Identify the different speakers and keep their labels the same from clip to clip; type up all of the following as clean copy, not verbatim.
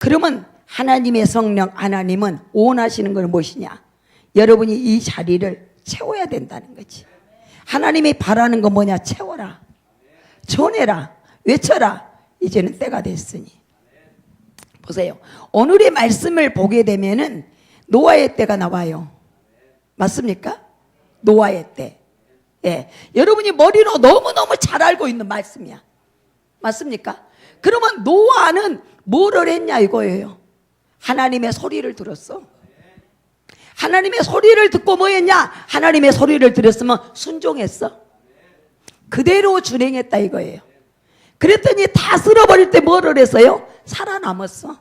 Speaker 1: 그러면 하나님의 성령, 하나님은 원하시는 건 무엇이냐? 여러분이 이 자리를 채워야 된다는 거지. 하나님이 바라는 건 뭐냐? 채워라, 전해라, 외쳐라. 이제는 때가 됐으니. 보세요. 오늘의 말씀을 보게 되면은 노아의 때가 나와요. 맞습니까? 노아의 때. 예. 여러분이 머리로 너무너무 잘 알고 있는 말씀이야. 맞습니까? 그러면 노아는 뭐를 했냐 이거예요. 하나님의 소리를 들었어. 하나님의 소리를 듣고 뭐 했냐? 하나님의 소리를 들었으면 순종했어. 그대로 준행했다 이거예요. 그랬더니 다 쓸어버릴 때 뭐를 했어요? 살아남았어.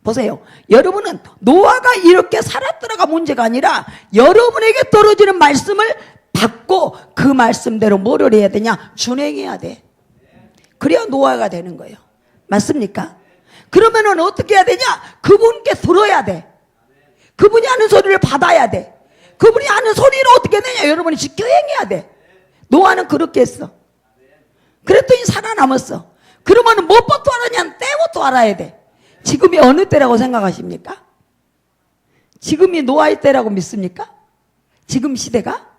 Speaker 1: 보세요. 여러분은 노아가 이렇게 살았더라가 문제가 아니라 여러분에게 떨어지는 말씀을 받고 그 말씀대로 뭐를 해야 되냐? 준행해야 돼. 그래야 노아가 되는 거예요. 맞습니까? 그러면은 어떻게 해야 되냐? 그분께 들어야 돼. 그분이 하는 소리를 받아야 돼. 그분이 하는 소리를 어떻게 되냐? 여러분이 지켜 행해야 돼. 노아는 그렇게 했어. 그랬더니 살아남았어. 그러면은 무엇부터 알았냐? 때부터 알아야 돼. 지금이 어느 때라고 생각하십니까? 지금이 노아의 때라고 믿습니까? 지금 시대가?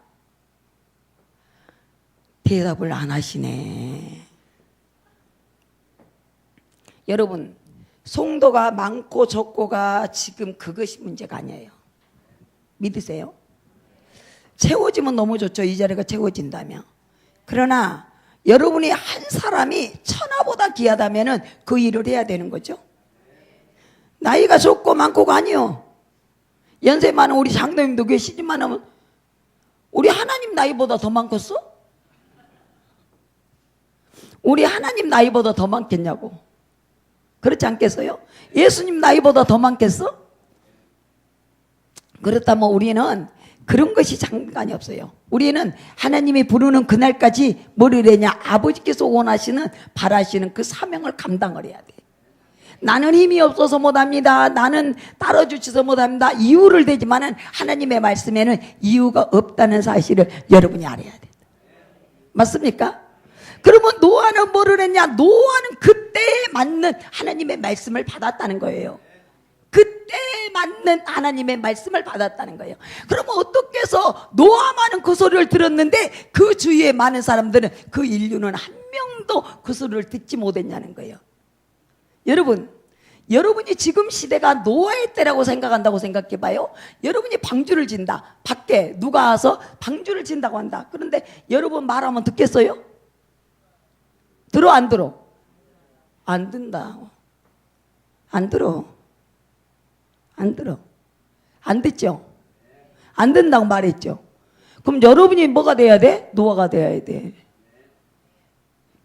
Speaker 1: 대답을 안 하시네. 여러분, 성도가 많고 적고가 지금 그것이 문제가 아니에요. 믿으세요? 채워지면 너무 좋죠. 이 자리가 채워진다면. 그러나 여러분이 한 사람이 천하보다 귀하다면 그 일을 해야 되는 거죠. 나이가 적고 많고가 아니요. 연세 많은 우리 장로님도 계시지만 하면 우리 하나님 나이보다 더 많겠어? 우리 하나님 나이보다 더 많겠냐고. 그렇지 않겠어요? 예수님 나이보다 더 많겠어? 그렇다면 우리는 그런 것이 상관이 없어요. 우리는 하나님이 부르는 그날까지 뭐를 해냐? 아버지께서 원하시는 바라시는 그 사명을 감당을 해야 돼. 나는 힘이 없어서 못합니다. 나는 따라주셔서 못합니다. 이유를 대지만은 하나님의 말씀에는 이유가 없다는 사실을 여러분이 알아야 돼. 맞습니까? 그러면 노아는 뭐를 했냐? 노아는 그때에 맞는 하나님의 말씀을 받았다는 거예요. 그때에 맞는 하나님의 말씀을 받았다는 거예요. 그러면 어떻게 해서 노아만은 그 소리를 들었는데 그 주위에 많은 사람들은 그 인류는 한 명도 그 소리를 듣지 못했냐는 거예요. 여러분이 지금 시대가 노아의 때라고 생각한다고 생각해봐요. 여러분이 방주를 진다. 밖에 누가 와서 방주를 진다고 한다. 그런데 여러분 말하면 듣겠어요? 들어 안 들어? 안 든다. 안 들어. 안 들어. 안 듣죠? 안 된다고 말했죠. 그럼 여러분이 뭐가 돼야 돼? 노아가 돼야 돼.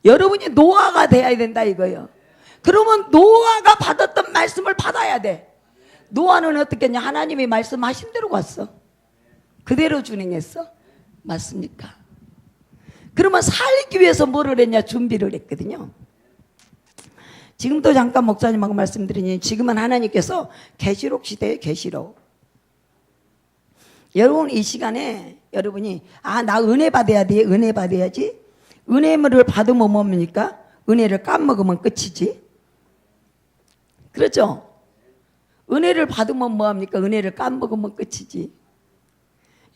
Speaker 1: 여러분이 노아가 돼야 된다 이거예요. 그러면 노아가 받았던 말씀을 받아야 돼. 노아는 어떻게 했냐? 하나님이 말씀하신 대로 갔어. 그대로 준행했어. 맞습니까? 그러면 살기 위해서 뭐를 했냐? 준비를 했거든요. 지금도 잠깐 목사님하고 말씀드리니 지금은 하나님께서 계시록 시대에 계시록. 여러분 이 시간에 여러분이 나 은혜 받아야 돼. 은혜 받아야지. 은혜를 받으면 뭡니까? 은혜를 까먹으면 끝이지. 그렇죠? 은혜를 받으면 뭐합니까? 은혜를 까먹으면 끝이지.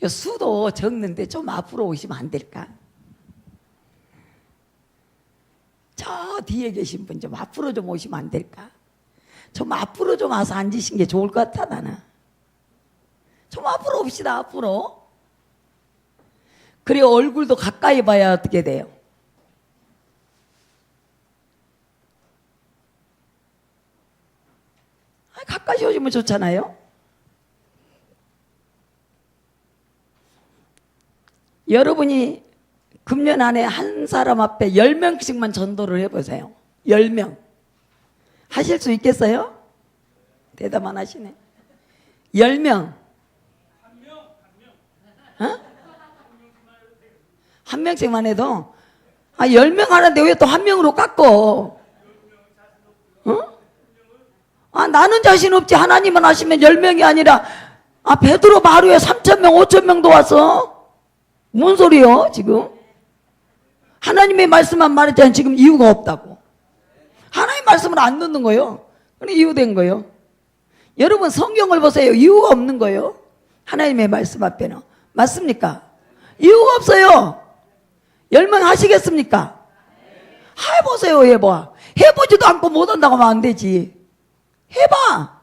Speaker 1: 수도 적는데 좀 앞으로 오시면 안 될까? 저 뒤에 계신 분 좀 앞으로 좀 오시면 안 될까? 좀 앞으로 좀 와서 앉으신 게 좋을 것 같아 나는. 좀 앞으로 옵시다. 앞으로. 그래 얼굴도 가까이 봐야 어떻게 돼요? 가까이 오시면 좋잖아요. 여러분이 금년 안에 한 사람 앞에 10명씩만 전도를 해보세요. 10명. 하실 수 있겠어요? 대답 안 하시네. 10명. 어? 한 명씩만 해도 10명 하는데 왜 또 한 명으로 깎어? 어? 나는 자신 없지. 하나님은 하시면 10명이 아니라 베드로 하루에 3,000명 5,000명도 왔어. 뭔 소리요 지금? 하나님의 말씀만 말했잖아요. 지금 이유가 없다고. 하나님의 말씀을 안 듣는 거예요. 이유된 거예요. 여러분 성경을 보세요. 이유가 없는 거예요. 하나님의 말씀 앞에는. 맞습니까? 이유가 없어요. 멸망하시겠습니까? 해보세요. 해봐. 해보지도 않고 못한다고 하면 안 되지. 해봐.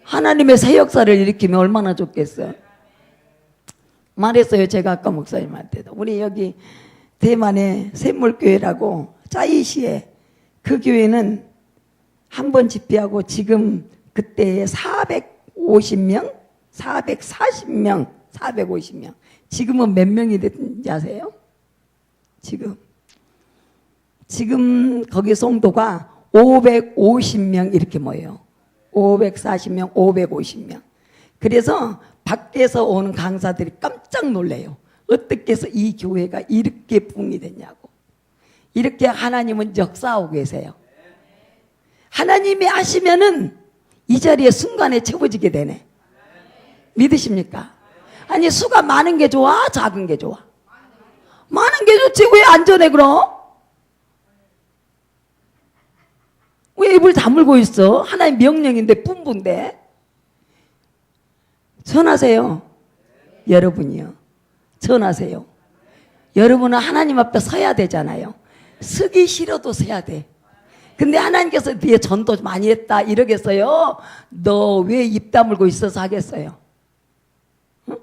Speaker 1: 하나님의 새 역사를 일으키면 얼마나 좋겠어. 말했어요. 제가 아까 목사님한테도. 우리 여기 대만에 샘물교회라고 짜이시에, 그 교회는 한 번 집회하고 지금 그때 450명, 440명, 450명. 지금은 몇 명이 됐는지 아세요? 지금 거기 성도가 550명 이렇게 모여요. 540명, 550명. 그래서 밖에서 오는 강사들이 깜짝 놀래요. 어떻게 해서 이 교회가 이렇게 부흥이 됐냐고. 이렇게 하나님은 역사하고 계세요. 하나님이 하시면은 이 자리에 순간에 채워지게 되네. 믿으십니까? 아니, 수가 많은 게 좋아? 작은 게 좋아? 많은 게 좋지. 왜 안 전해 그럼? 왜 입을 다물고 있어? 하나님 명령인데, 분부인데. 전하세요. 여러분이요. 전하세요. 여러분은 하나님 앞에 서야 되잖아요. 서기 싫어도 서야 돼. 근데 하나님께서 뒤에 전도 많이 했다 이러겠어요? 너 왜 입 다물고 있어서 하겠어요? 응?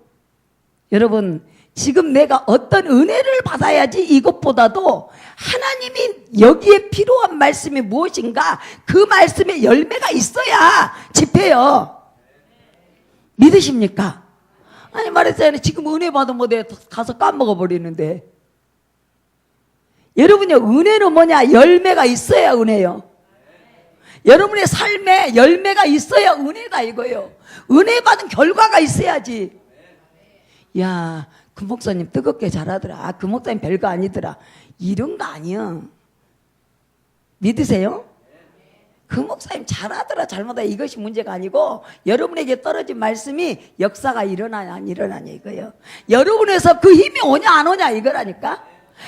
Speaker 1: 여러분, 지금 내가 어떤 은혜를 받아야지, 이것보다도 하나님이 여기에 필요한 말씀이 무엇인가, 그 말씀에 열매가 있어야 집회요. 믿으십니까? 아니, 말했잖아요. 지금 은혜 받으면 뭐 내가 가서 까먹어 버리는데. 여러분요, 은혜는 뭐냐? 열매가 있어야 은혜요. 여러분의 삶에 열매가 있어야 은혜다 이거예요. 은혜 받은 결과가 있어야지. 야, 그 목사님 뜨겁게 잘하더라. 아, 그 목사님 별거 아니더라. 이런 거 아니야. 믿으세요? 그 목사님 잘하더라 잘못하더라 이것이 문제가 아니고, 여러분에게 떨어진 말씀이 역사가 일어나냐 안 일어나냐 이거예요. 여러분에서 그 힘이 오냐 안 오냐 이거라니까.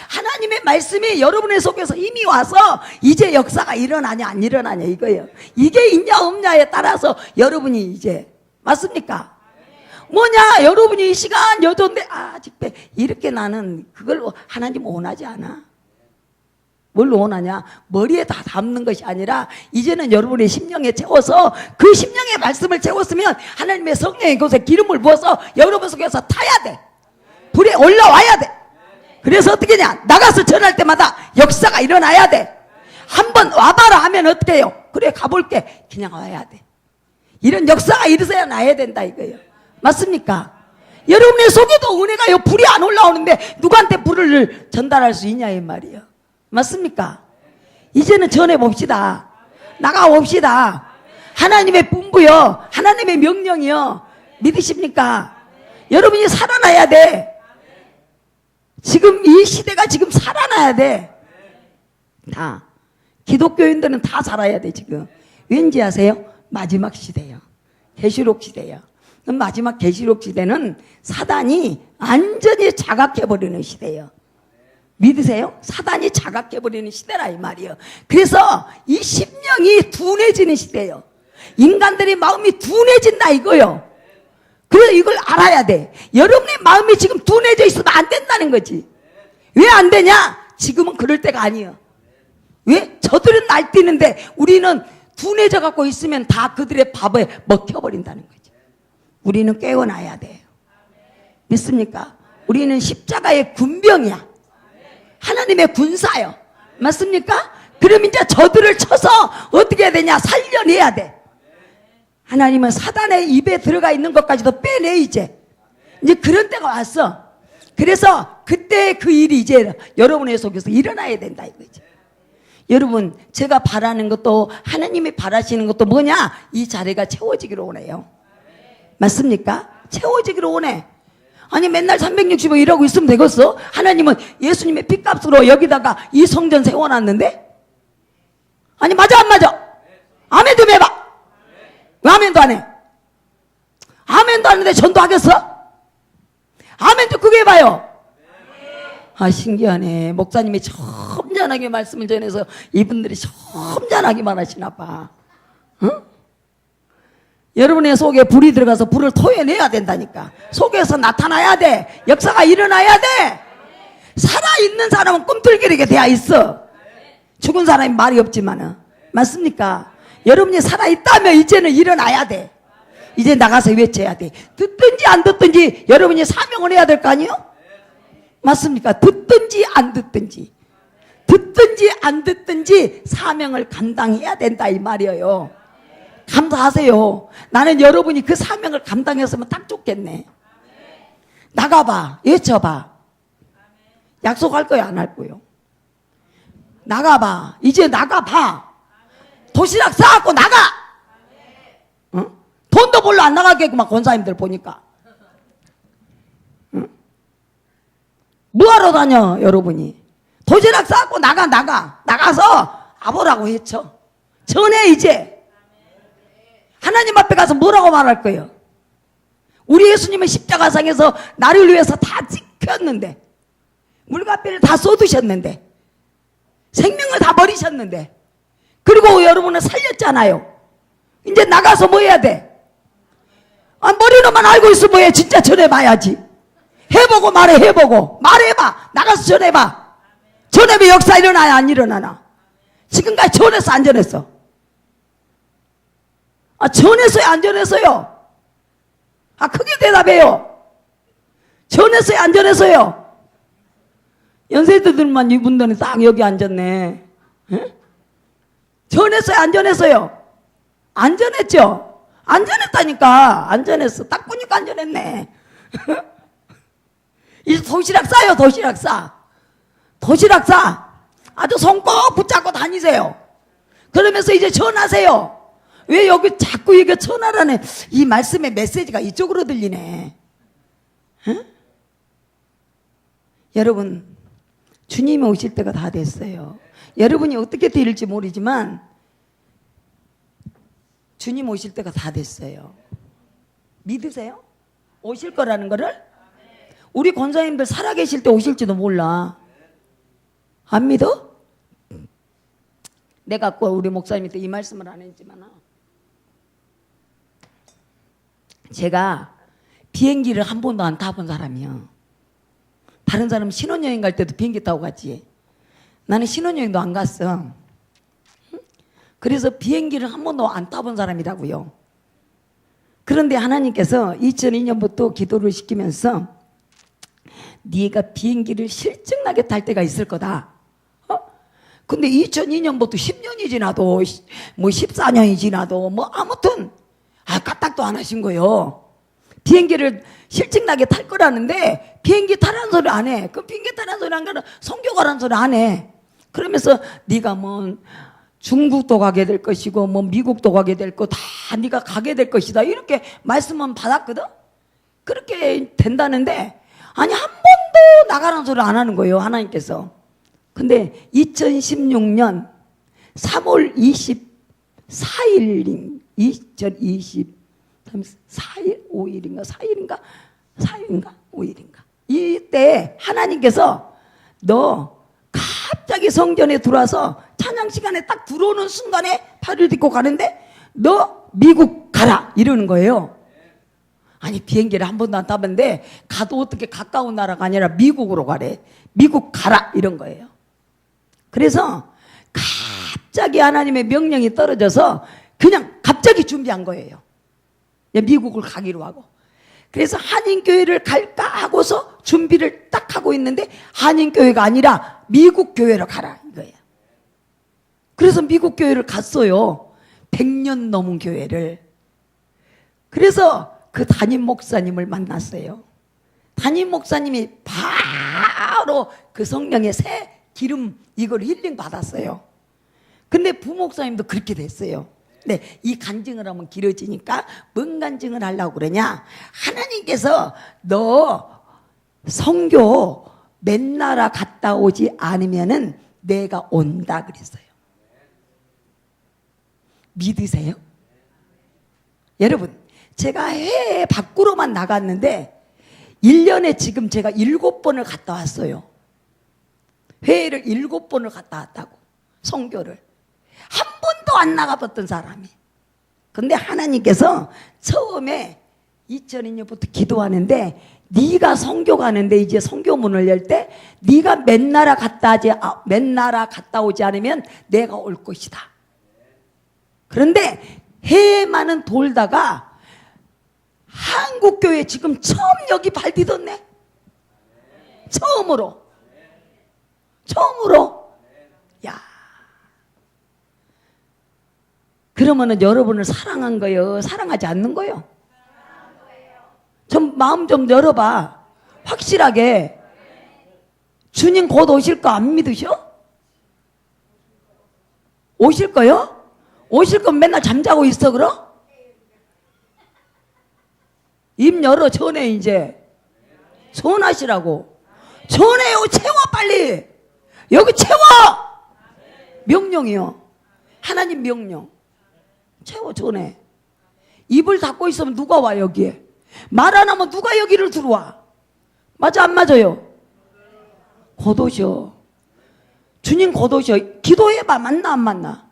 Speaker 1: 하나님의 말씀이 여러분의 속에서 힘이 와서 이제 역사가 일어나냐 안 일어나냐 이거예요. 이게 있냐 없냐에 따라서 여러분이 이제, 맞습니까? 뭐냐, 여러분이 이 시간 여전데 집회 이렇게, 나는 그걸 하나님 원하지 않아. 뭘 원하냐? 머리에 다 담는 것이 아니라 이제는 여러분의 심령에 채워서, 그 심령의 말씀을 채웠으면 하나님의 성령의 곳에 기름을 부어서 여러분 속에서 타야 돼. 불에 올라와야 돼. 그래서 어떻게 하냐? 나가서 전할 때마다 역사가 일어나야 돼. 한번 와봐라 하면 어떻게 해요? 그래, 가볼게. 그냥 와야 돼. 이런 역사가 일어서야 나야 된다 이거예요. 맞습니까? 여러분의 속에도 은혜가요, 불이 안 올라오는데 누구한테 불을 전달할 수 있냐 이 말이에요. 맞습니까? 이제는 전해봅시다. 나가봅시다. 하나님의 분부요, 하나님의 명령이요. 믿으십니까? 여러분이 살아나야 돼. 지금 이 시대가 지금 살아나야 돼. 다 기독교인들은 다 살아야 돼 지금. 왠지 아세요? 마지막 시대예요. 계시록 시대예요. 마지막 계시록 시대는 사단이 완전히 자각해버리는 시대예요. 믿으세요? 사단이 자각해버리는 시대라 이 말이에요. 그래서 이 심령이 둔해지는 시대예요. 인간들의 마음이 둔해진다 이거요. 그래서 이걸 알아야 돼. 여러분의 마음이 지금 둔해져 있으면 안 된다는 거지. 왜 안 되냐? 지금은 그럴 때가 아니에요. 왜? 저들은 날뛰는데 우리는 둔해져 갖고 있으면 다 그들의 밥에 먹혀버린다는 거지. 우리는 깨어나야 돼요. 믿습니까? 우리는 십자가의 군병이야. 하나님의 군사요. 맞습니까? 그럼 이제 저들을 쳐서 어떻게 해야 되냐? 살려내야 돼. 하나님은 사단의 입에 들어가 있는 것까지도 빼내 이제 그런 때가 왔어. 그래서 그때 그 일이 이제 여러분의 속에서 일어나야 된다 이거지. 여러분, 제가 바라는 것도 하나님이 바라시는 것도 뭐냐? 이 자리가 채워지기를 원해요. 맞습니까? 채워지기를 원해. 아니 맨날 365일 일하고 있으면 되겠어? 하나님은 예수님의 핏값으로 여기다가 이 성전 세워놨는데? 아니 맞아 안 맞아? 아멘 좀 해봐. 왜 아멘도 안 해? 아멘도 안 하는데 전도하겠어? 아멘 좀 크게 해봐요. 아, 신기하네. 목사님이 점잖하게 말씀을 전해서 이분들이 점잖하게만 하시나 봐. 여러분의 속에 불이 들어가서 불을 토해내야 된다니까. 속에서 나타나야 돼. 역사가 일어나야 돼. 살아있는 사람은 꿈틀거리게 되어 있어. 죽은 사람이 말이 없지만은. 맞습니까? 여러분이 살아있다면 이제는 일어나야 돼. 이제 나가서 외쳐야 돼. 듣든지 안 듣든지 여러분이 사명을 해야 될 거 아니에요? 맞습니까? 듣든지 안 듣든지. 듣든지 안 듣든지 사명을 감당해야 된다 이 말이에요. 감사하세요. 나는 여러분이 그 사명을 감당했으면 딱 좋겠네. 나가봐. 외쳐봐. 약속할 거야 안 할 거요? 나가봐. 이제 나가봐. 도시락 싸갖고 나가. 응? 돈도 별로 안 나가겠구만 권사님들 보니까. 응? 뭐하러 다녀 여러분이? 도시락 싸갖고 나가서 아보라고 외쳐. 전해 이제. 하나님 앞에 가서 뭐라고 말할 거예요? 우리 예수님은 십자가상에서 나를 위해서 다 찍혔는데, 물값비를 다 쏟으셨는데, 생명을 다 버리셨는데, 그리고 여러분은 살렸잖아요. 이제 나가서 뭐 해야 돼? 머리로만 알고 있으면 뭐해? 진짜 전해봐야지. 해보고 해보고 말해봐. 나가서 전해봐. 전해봐. 역사 일어나야 안 일어나나? 지금까지 전했어 안 전했어? 전했어요 안 전했어요? 크게 대답해요. 전했어요 안 전했어요? 연세대들만 이분들은 딱 여기 앉았네. 에? 전했어요 안 전했어요? 안 전했죠? 안 전했다니까. 안 전했어. 딱 보니까 안 전했네. 이제 도시락 싸요. 도시락 싸. 도시락 싸. 아주 손 꼭 붙잡고 다니세요. 그러면서 이제 전하세요. 왜 여기 자꾸 이게 전하라네. 이 말씀의 메시지가 이쪽으로 들리네. 에? 여러분 주님이 오실 때가 다 됐어요. 여러분이 어떻게 될지 모르지만 주님 오실 때가 다 됐어요. 믿으세요? 오실 거라는 거를? 우리 권사님들 살아계실 때 오실지도 몰라. 안 믿어? 내가 우리 목사님한테 이 말씀을 안 했지만 제가 비행기를 한 번도 안 타본 사람이야. 다른 사람은 신혼여행 갈 때도 비행기 타고 갔지. 나는 신혼여행도 안 갔어. 그래서 비행기를 한 번도 안 타본 사람이라고요. 그런데 하나님께서 2002년부터 기도를 시키면서 네가 비행기를 실증나게 탈 때가 있을 거다. 근데 2002년부터 10년이 지나도 뭐 14년이 지나도 뭐 아무튼 까딱도 안 하신 거예요. 비행기를 실증나게 탈 거라는데 비행기 타라는 소리 안 해. 그 비행기 타라는 소리 안 가는 성교 가라는 소리 안 해. 그러면서 네가 뭐 중국도 가게 될 것이고 뭐 미국도 가게 될 거 다 네가 가게 될 것이다. 이렇게 말씀은 받았거든. 그렇게 된다는데 아니 한 번도 나가라는 소리 안 하는 거예요. 하나님께서. 근데 2016년 3월 24일 2024일 5일인가 5일인가 이때 하나님께서 너 갑자기 성전에 들어와서 찬양 시간에 딱 들어오는 순간에 팔을 딛고 가는데 너 미국 가라 이러는 거예요. 아니 비행기를 한 번도 안 타봤는데 가도 어떻게 가까운 나라가 아니라 미국으로 가래. 미국 가라 이런 거예요. 그래서 갑자기 하나님의 명령이 떨어져서 그냥 갑자기 준비한 거예요. 미국을 가기로 하고. 그래서 한인교회를 갈까 하고서 준비를 딱 하고 있는데 한인교회가 아니라 미국 교회로 가라 이거예요. 그래서 미국 교회를 갔어요. 100년 넘은 교회를. 그래서 그 담임 목사님을 만났어요. 담임 목사님이 바로 그 성령의 새 기름 이걸 힐링 받았어요. 근데 부목사님도 그렇게 됐어요. 네, 이 간증을 하면 길어지니까 뭔 간증을 하려고 그러냐? 하나님께서 너 선교 맨 나라 갔다 오지 않으면은 내가 온다 그랬어요. 믿으세요? 여러분, 제가 해외 밖으로만 나갔는데 1년에 지금 제가 7번을 갔다 왔어요. 회의를 7번을 갔다 왔다고. 선교를 한 번도 안 나가봤던 사람이 근데 하나님께서 처음에 2002년부터 기도하는데 네가 선교 가는데 이제 선교문을 열 때 네가 맨 나라 갔다 오지 않으면 내가 올 것이다. 그런데 해마는 돌다가 한국교회 지금 처음 여기 발 디뎠네. 처음으로. 야. 그러면은 여러분을 사랑한 거요? 사랑하지 않는 거요? 좀 마음 좀 열어봐. 확실하게. 주님 곧 오실 거 안 믿으셔? 오실 거요? 오실 건 맨날 잠자고 있어 그럼? 입 열어. 전해 이제. 전하시라고. 전해요. 채워 빨리. 여기 채워. 명령이요. 하나님 명령. 채워 전해. 입을 닫고 있으면 누가 와 여기에? 말 안 하면 누가 여기를 들어와? 맞아 안 맞아요? 곧 오셔. 주님 곧 오셔. 기도해봐. 맞나 안 맞나?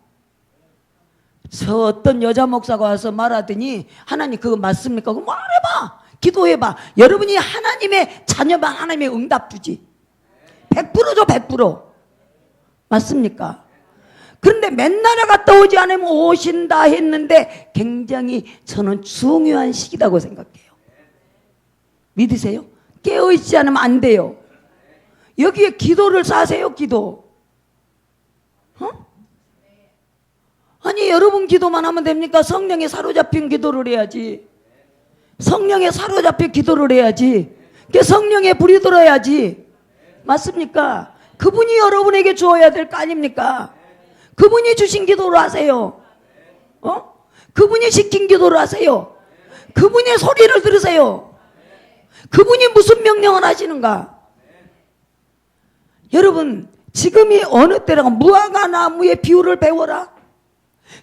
Speaker 1: 저 어떤 여자 목사가 와서 말하더니 하나님 그거 맞습니까? 그럼 말해봐. 기도해봐. 여러분이 하나님의 자녀만 하나님의 응답 주지. 100%죠 100%. 맞습니까? 그런데 맨날 갔다 오지 않으면 오신다 했는데 굉장히 저는 중요한 시기라고 생각해요. 믿으세요? 깨어있지 않으면 안 돼요. 여기에 기도를 싸세요. 기도. 아니 여러분 기도만 하면 됩니까? 성령에 사로잡힌 기도를 해야지. 성령에 사로잡힌 기도를 해야지. 성령의 불이 들어야지. 맞습니까? 그분이 여러분에게 주어야 될 거 아닙니까? 그분이 주신 기도를 하세요. 그분이 시킨 기도를 하세요. 그분의 소리를 들으세요. 그분이 무슨 명령을 하시는가? 여러분 지금이 어느 때라고 무화과 나무의 비유를 배워라.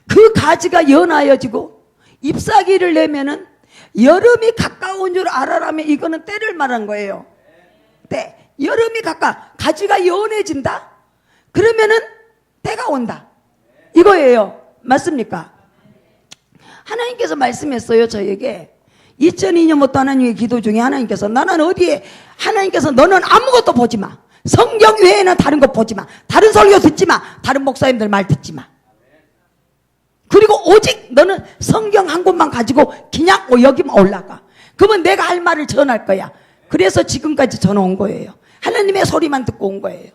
Speaker 1: 그 가지가 연하여지고 잎사귀를 내면은 여름이 가까운 줄 알아라면 이거는 때를 말한 거예요. 때. 여름이 가지가 연해진다? 그러면은 때가 온다. 이거예요. 맞습니까? 하나님께서 말씀했어요. 저에게 2002년부터 하나님의 기도 중에 하나님께서 나는 어디에 하나님께서 너는 아무것도 보지 마. 성경 외에는 다른 거 보지 마. 다른 설교 듣지 마. 다른 목사님들 말 듣지 마. 그리고 오직 너는 성경 한 권만 가지고 그냥 여기만 올라가. 그러면 내가 할 말을 전할 거야. 그래서 지금까지 전해 온 거예요. 하나님의 소리만 듣고 온 거예요.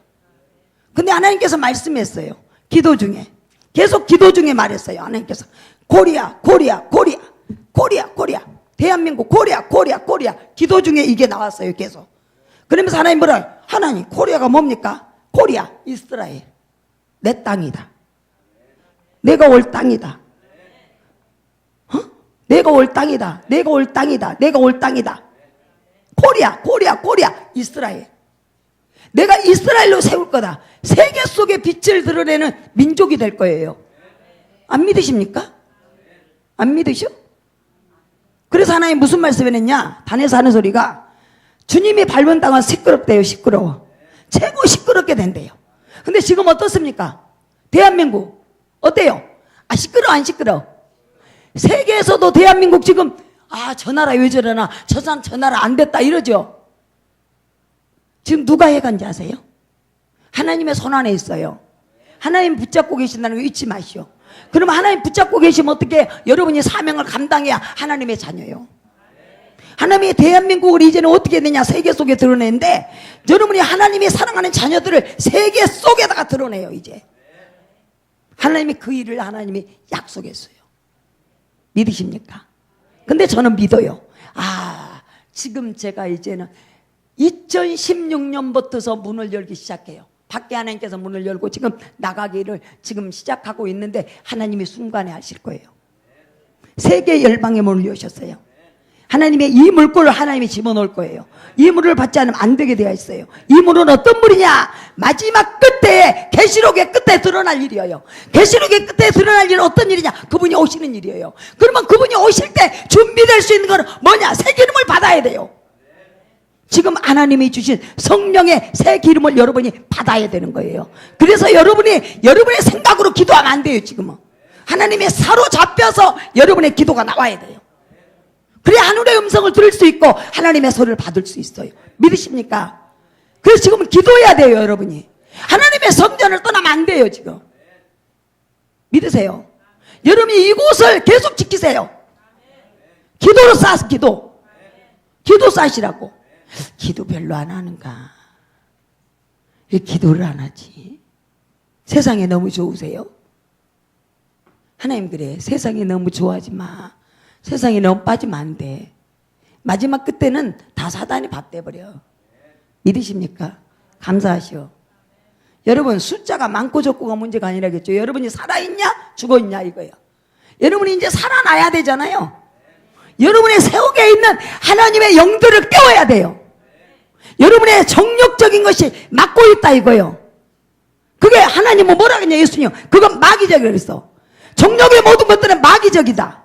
Speaker 1: 근데 하나님께서 말씀했어요. 기도 중에. 계속 기도 중에 말했어요. 하나님께서 코리아. 대한민국 코리아. 기도 중에 이게 나왔어요. 계속. 그러면서 하나님 뭐라? 하나님 코리아가 뭡니까? 코리아 이스라엘. 내 땅이다. 내가 올 땅이다. 내가 올 땅이다. 코리아 이스라엘. 내가 이스라엘로 세울 거다. 세계 속에 빛을 드러내는 민족이 될 거예요. 안 믿으십니까? 안 믿으셔? 그래서 하나님 무슨 말씀을 했냐? 단에서 하는 소리가 주님이 밟은 땅은 시끄럽대요. 시끄러워. 최고 시끄럽게 된대요. 근데 지금 어떻습니까? 대한민국 어때요? 시끄러워 안 시끄러워? 세계에서도 대한민국 지금 저 나라 왜 저러나 저 나라 안 됐다 이러죠. 지금 누가 해간지 아세요? 하나님의 손 안에 있어요. 하나님 붙잡고 계신다는 거 잊지 마시오. 그러면 하나님 붙잡고 계시면 어떻게 여러분이 사명을 감당해야 하나님의 자녀요. 하나님의 대한민국을 이제는 어떻게 되냐? 세계 속에 드러내는데 여러분이 하나님이 사랑하는 자녀들을 세계 속에다가 드러내요. 이제 하나님이 그 일을 하나님이 약속했어요. 믿으십니까? 근데 저는 믿어요. 지금 제가 이제는 2016년부터서 문을 열기 시작해요. 밖에 하나님께서 문을 열고 지금 나가기를 지금 시작하고 있는데 하나님이 순간에 하실 거예요. 세계 열방의 문을 여셨어요. 하나님의 이 물꼬를 하나님이 집어넣을 거예요. 이 물을 받지 않으면 안 되게 되어 있어요. 이 물은 어떤 물이냐? 마지막 끝에 계시록의 끝에 드러날 일이에요. 계시록의 끝에 드러날 일은 어떤 일이냐? 그분이 오시는 일이에요. 그러면 그분이 오실 때 준비될 수 있는 건 뭐냐? 새 기름을 받아야 돼요. 지금 하나님이 주신 성령의 새 기름을 여러분이 받아야 되는 거예요. 그래서 여러분의 생각으로 기도하면 안 돼요. 지금은 하나님의 사로잡혀서 여러분의 기도가 나와야 돼요. 그래야 하늘의 음성을 들을 수 있고 하나님의 소리를 받을 수 있어요. 믿으십니까? 그래서 지금은 기도해야 돼요, 여러분이. 하나님의 성전을 떠나면 안 돼요, 지금. 믿으세요? 여러분이 이곳을 계속 지키세요. 기도로 쌓아서 기도 쌓으시라고. 기도 별로 안 하는가? 왜 기도를 안 하지? 세상에 너무 좋으세요? 하나님 그래, 세상에 너무 좋아하지 마. 세상에 너무 빠지면 안 돼. 마지막 끝에는 다 사단이 밥 돼버려. 믿으십니까? 감사하시오. 여러분, 숫자가 많고 적고가 문제가 아니라겠죠. 여러분이 살아있냐 죽어있냐 이거예요. 여러분이 이제 살아나야 되잖아요. 여러분의 세옥에 있는 하나님의 영들을 깨워야 돼요. 여러분의 정력적인 것이 막고 있다 이거예요. 그게 하나님은 뭐라 그랬냐, 예수님. 그건 마귀적이라고 그랬어. 정력의 모든 것들은 마귀적이다.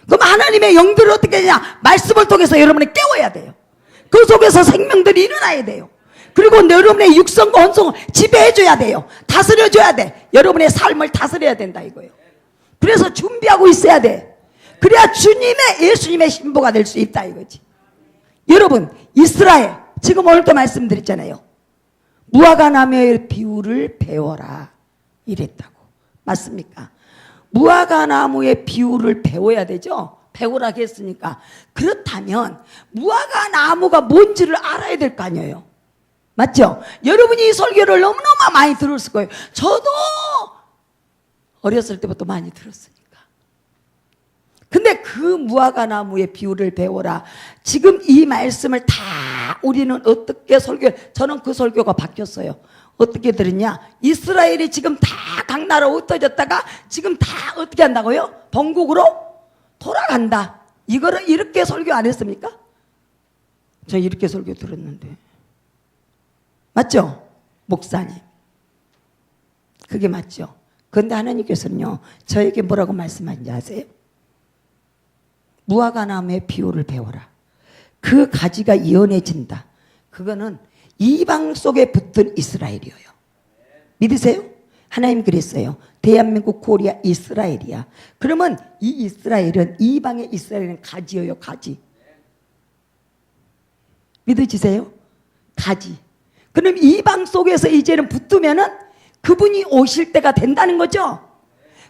Speaker 1: 그럼 하나님의 영들을 어떻게 하냐? 말씀을 통해서 여러분이 깨워야 돼요. 그 속에서 생명들이 일어나야 돼요. 그리고 여러분의 육성과 혼성을 지배해줘야 돼요. 다스려줘야 돼. 여러분의 삶을 다스려야 된다 이거예요. 그래서 준비하고 있어야 돼. 그래야 주님의, 예수님의 신부가 될 수 있다 이거지. 여러분, 이스라엘 지금 오늘도 말씀드렸잖아요. 무화과 나무의 비유를 배워라 이랬다고. 맞습니까? 무화과 나무의 비유를 배워야 되죠. 배우라 했으니까. 그렇다면 무화과 나무가 뭔지를 알아야 될 거 아니에요. 맞죠? 여러분이 이 설교를 너무너무 많이 들었을 거예요. 저도 어렸을 때부터 많이 들었으니까. 근데 그 무화과 나무의 비유를 배워라. 지금 이 말씀을 다 우리는 어떻게 저는 그 설교가 바뀌었어요. 어떻게 들었냐? 이스라엘이 지금 다 각 나라 흩어졌다가 지금 다 어떻게 한다고요? 본국으로 돌아간다. 이거를 이렇게 설교 안 했습니까? 저 이렇게 설교 들었는데. 맞죠? 목사님. 그게 맞죠? 그런데 하나님께서는요, 저에게 뭐라고 말씀하신지 아세요? 무화과 나무의 비유를 배워라. 그 가지가 연해진다. 그거는 이방 속에 붙은 이스라엘이에요. 믿으세요? 하나님 그랬어요. 대한민국, 코리아, 이스라엘이야. 그러면 이 이스라엘은, 이방의 이스라엘은 가지예요, 가지. 믿으시세요? 가지. 그럼 이방 속에서 이제는 붙으면은 그분이 오실 때가 된다는 거죠.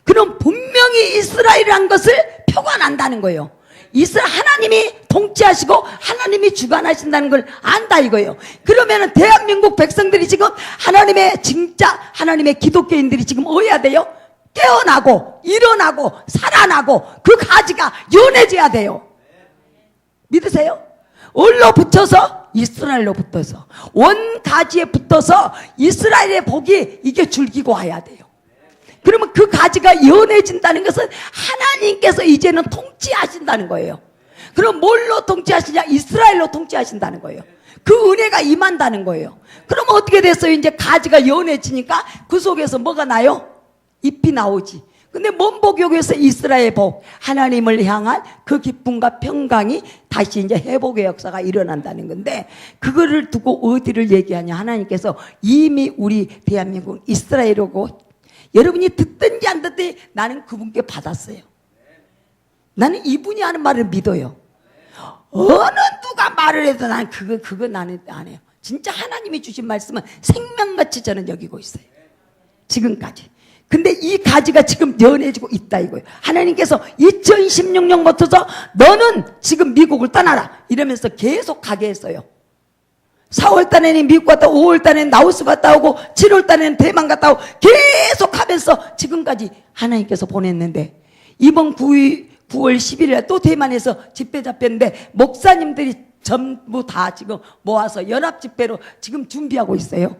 Speaker 1: 그럼 분명히 이스라엘이란 것을 표관한다는 거예요. 하나님이 통치하시고 하나님이 주관하신다는 걸 안다 이거예요. 그러면은 대한민국 백성들이 지금 하나님의 진짜 하나님의 기독교인들이 지금 어야 돼요? 깨어나고 일어나고 살아나고 그 가지가 연해져야 돼요. 믿으세요? 얼로 붙여서 이스라엘로 붙어서 원 가지에 붙어서 이스라엘의 복이 이게 줄기고 와야 돼요. 그러면 그 가지가 연해진다는 것은 하나님께서 이제는 통치하신다는 거예요. 그럼 뭘로 통치하시냐? 이스라엘로 통치하신다는 거예요. 그 은혜가 임한다는 거예요. 그러면 어떻게 됐어요? 이제 가지가 연해지니까 그 속에서 뭐가 나요? 잎이 나오지. 근데 뭔 복이어서 이스라엘 복, 하나님을 향한 그 기쁨과 평강이 다시 이제 회복의 역사가 일어난다는 건데, 그거를 두고 어디를 얘기하냐? 하나님께서 이미 우리 대한민국 이스라엘이고, 여러분이 듣든지 안 듣든지 나는 그분께 받았어요. 나는 이분이 하는 말을 믿어요. 어느 누가 말을 해도 나는 그거 나는 안 해요. 진짜 하나님이 주신 말씀은 생명같이 저는 여기고 있어요. 지금까지. 근데 이 가지가 지금 연해지고 있다 이거예요. 하나님께서 2016년부터 너는 지금 미국을 떠나라 이러면서 계속 가게 했어요. 4월 달에는 미국 갔다 오고 5월 달에는 라오스 갔다 오고 7월 달에는 대만 갔다 오고 계속 하면서 지금까지 하나님께서 보냈는데, 이번 9월 10일에 또 대만에서 집회 잡혔는데 목사님들이 전부 다 지금 모아서 연합 집회로 지금 준비하고 있어요.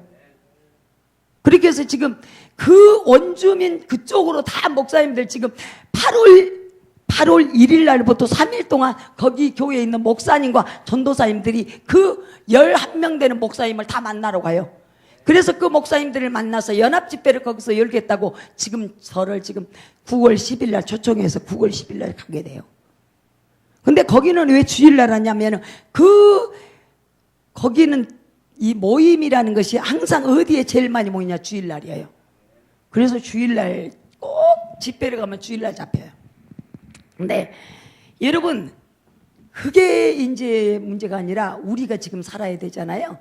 Speaker 1: 그렇게 해서 지금 그 원주민 그쪽으로 다 목사님들 지금 8월 1일 날부터 3일 동안 거기 교회에 있는 목사님과 전도사님들이 그 11명 되는 목사님을 다 만나러 가요. 그래서 그 목사님들을 만나서 연합 집회를 거기서 열겠다고 지금 저를 지금 9월 10일 날 초청해서 9월 10일 날 가게 돼요. 근데 거기는 왜 주일날 하냐면 거기는 이 모임이라는 것이 항상 어디에 제일 많이 모이냐? 주일날이에요. 그래서 주일날 꼭 집회를 가면 주일날 잡혀요. 근데 여러분, 그게 이제 문제가 아니라 우리가 지금 살아야 되잖아요.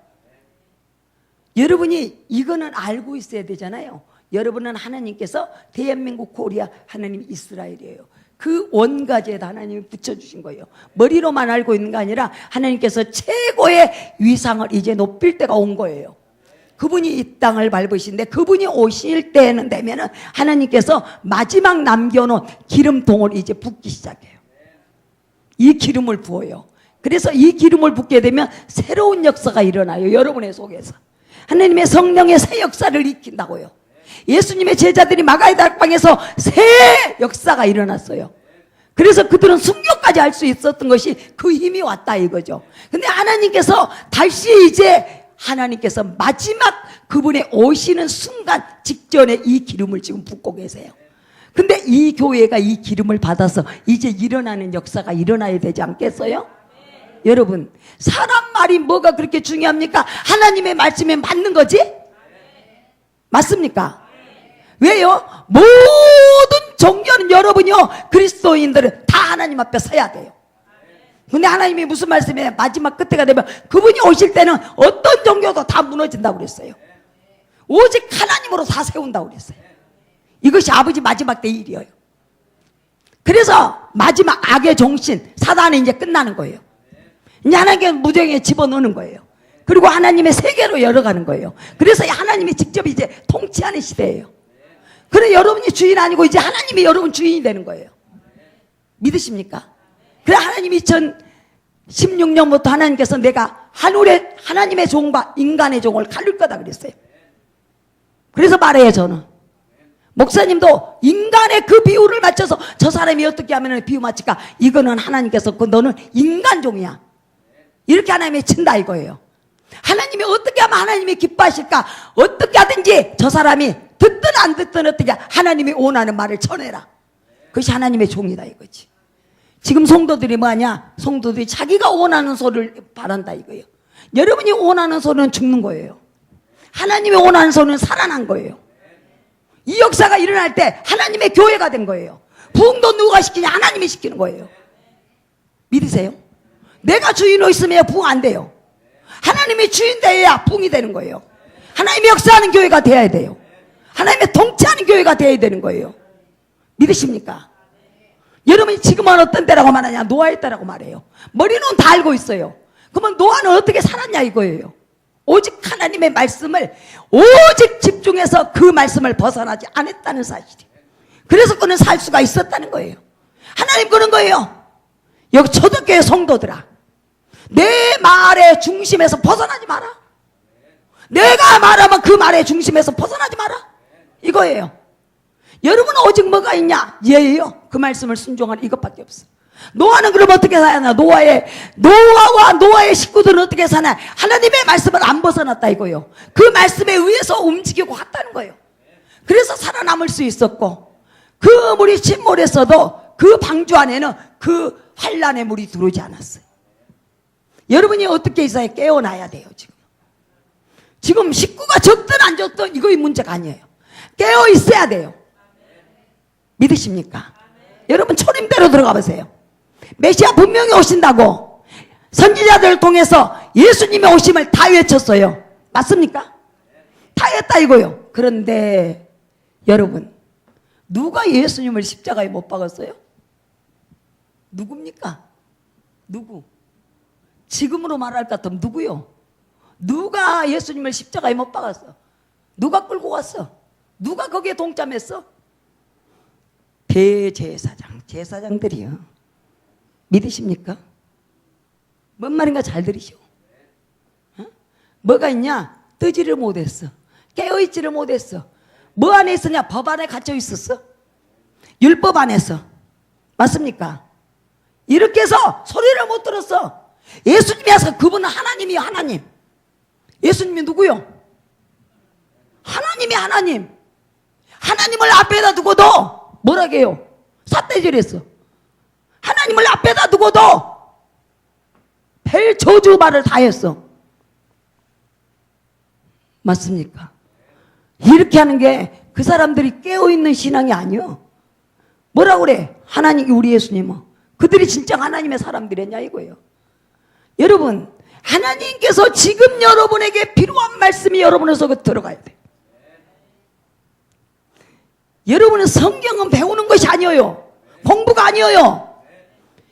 Speaker 1: 여러분이 이거는 알고 있어야 되잖아요. 여러분은 하나님께서 대한민국 코리아, 하나님 이스라엘이에요. 그 원가지에다 하나님이 붙여주신 거예요. 머리로만 알고 있는 게 아니라 하나님께서 최고의 위상을 이제 높일 때가 온 거예요. 그분이 이 땅을 밟으신데 그분이 오실 때는 되면은 하나님께서 마지막 남겨놓은 기름통을 이제 붓기 시작해요. 이 기름을 부어요. 그래서 이 기름을 붓게 되면 새로운 역사가 일어나요. 여러분의 속에서 하나님의 성령의 새 역사를 일으킨다고요. 예수님의 제자들이 마가의 다락방에서 새 역사가 일어났어요. 그래서 그들은 순교까지 할 수 있었던 것이 그 힘이 왔다 이거죠. 근데 하나님께서 다시 이제 하나님께서 마지막 그분의 오시는 순간 직전에 이 기름을 지금 붓고 계세요. 근데 이 교회가 이 기름을 받아서 이제 일어나는 역사가 일어나야 되지 않겠어요? 여러분, 사람 말이 뭐가 그렇게 중요합니까? 하나님의 말씀에 맞는 거지? 맞습니까? 왜요? 모든 종교는 여러분이요, 그리스도인들은 다 하나님 앞에 서야 돼요. 근데 하나님이 무슨 말씀이에요? 마지막 끝에가 되면 그분이 오실 때는 어떤 종교도 다 무너진다고 그랬어요. 오직 하나님으로 다 세운다고 그랬어요. 이것이 아버지 마지막 때 일이에요. 그래서 마지막 악의 종신 사단이 이제 끝나는 거예요. 이제 하나님께 무정에 집어넣는 거예요. 그리고 하나님의 세계로 열어가는 거예요. 그래서 하나님이 직접 이제 통치하는 시대예요. 그래, 여러분이 주인 아니고 이제 하나님이 여러분 주인이 되는 거예요. 믿으십니까? 그래, 하나님이 2016년부터 하나님께서 내가 하늘의 하나님의 종과 인간의 종을 갈릴 거다 그랬어요. 그래서 말해요. 저는 목사님도 인간의 그 비유를 맞춰서 저 사람이 어떻게 하면 비유 맞힐까? 이거는 하나님께서 너는 인간종이야, 이렇게 하나님이 친다 이거예요. 하나님이 어떻게 하면 하나님이 기뻐하실까? 어떻게 하든지 저 사람이 듣든 안 듣든 어떻게 하나님이 원하는 말을 전해라. 그것이 하나님의 종이다 이거지. 지금 성도들이 뭐하냐? 성도들이 자기가 원하는 소리를 바란다 이거예요. 여러분이 원하는 소리는 죽는 거예요. 하나님이 원하는 소리는 살아난 거예요. 이 역사가 일어날 때 하나님의 교회가 된 거예요. 부흥도 누가 시키냐? 하나님이 시키는 거예요. 믿으세요? 내가 주인으로 있으면 부흥 안 돼요. 하나님이 주인 되어야 부흥이 되는 거예요. 하나님이 역사하는 교회가 되어야 돼요. 하나님의 통치하는 교회가 되어야 되는 거예요. 믿으십니까? 여러분이 지금은 어떤 때라고 말하냐? 노아의 때라고 말해요. 머리는 다 알고 있어요. 그러면 노아는 어떻게 살았냐 이거예요. 오직 하나님의 말씀을 오직 집중해서 그 말씀을 벗어나지 않았다는 사실이에요. 그래서 그는 살 수가 있었다는 거예요. 하나님 그런 거예요. 여기 초대교회 성도들아, 내 말의 중심에서 벗어나지 마라. 내가 말하면 그 말의 중심에서 벗어나지 마라 이거예요. 여러분은 오직 뭐가 있냐? 예예요. 그 말씀을 순종하는 이것밖에 없어. 노아는 그럼 어떻게 사냐? 노아와 노아의 식구들은 어떻게 사냐? 하나님의 말씀을 안 벗어났다 이거예요. 그 말씀에 의해서 움직이고 갔다는 거예요. 그래서 살아남을 수 있었고, 그 물이 침몰했어도 그 방주 안에는 그 환란의 물이 들어오지 않았어요. 여러분이 어떻게 있어야 깨어나야 돼요. 지금 식구가 적든 안 적든 이거의 문제가 아니에요. 깨어 있어야 돼요. 믿으십니까? 여러분 초림대로 들어가 보세요. 메시아 분명히 오신다고 선지자들을 통해서 예수님의 오심을 다 외쳤어요. 맞습니까? 다 했다 이거요. 그런데 여러분, 누가 예수님을 십자가에 못 박았어요? 누굽니까? 누구? 지금으로 말할 것 같으면 누구요? 누가 예수님을 십자가에 못 박았어? 누가 끌고 갔어? 누가 거기에 동참했어? 대제사장, 제사장들이요. 믿으십니까? 뭔 말인가 잘 들으시오. 어? 뭐가 있냐? 뜨지를 못했어. 깨어있지를 못했어. 뭐 안에 있었냐? 법 안에 갇혀 있었어. 율법 안에서. 맞습니까? 이렇게 해서 소리를 못 들었어. 예수님이 와서 그분은 하나님이요, 하나님. 예수님이 누구요? 하나님이 하나님. 하나님을 앞에다 두고도 뭐라고 해요? 삿대질했어. 하나님을 앞에다 두고도 별 저주 말을 다 했어. 맞습니까? 이렇게 하는 게 그 사람들이 깨어있는 신앙이 아니요. 뭐라 그래? 하나님, 우리 예수님은. 그들이 진짜 하나님의 사람들이었냐 이거예요. 여러분, 하나님께서 지금 여러분에게 필요한 말씀이 여러분의 속에 들어가야 돼. 여러분은 성경은 배우는 것이 아니에요. 공부가 아니에요.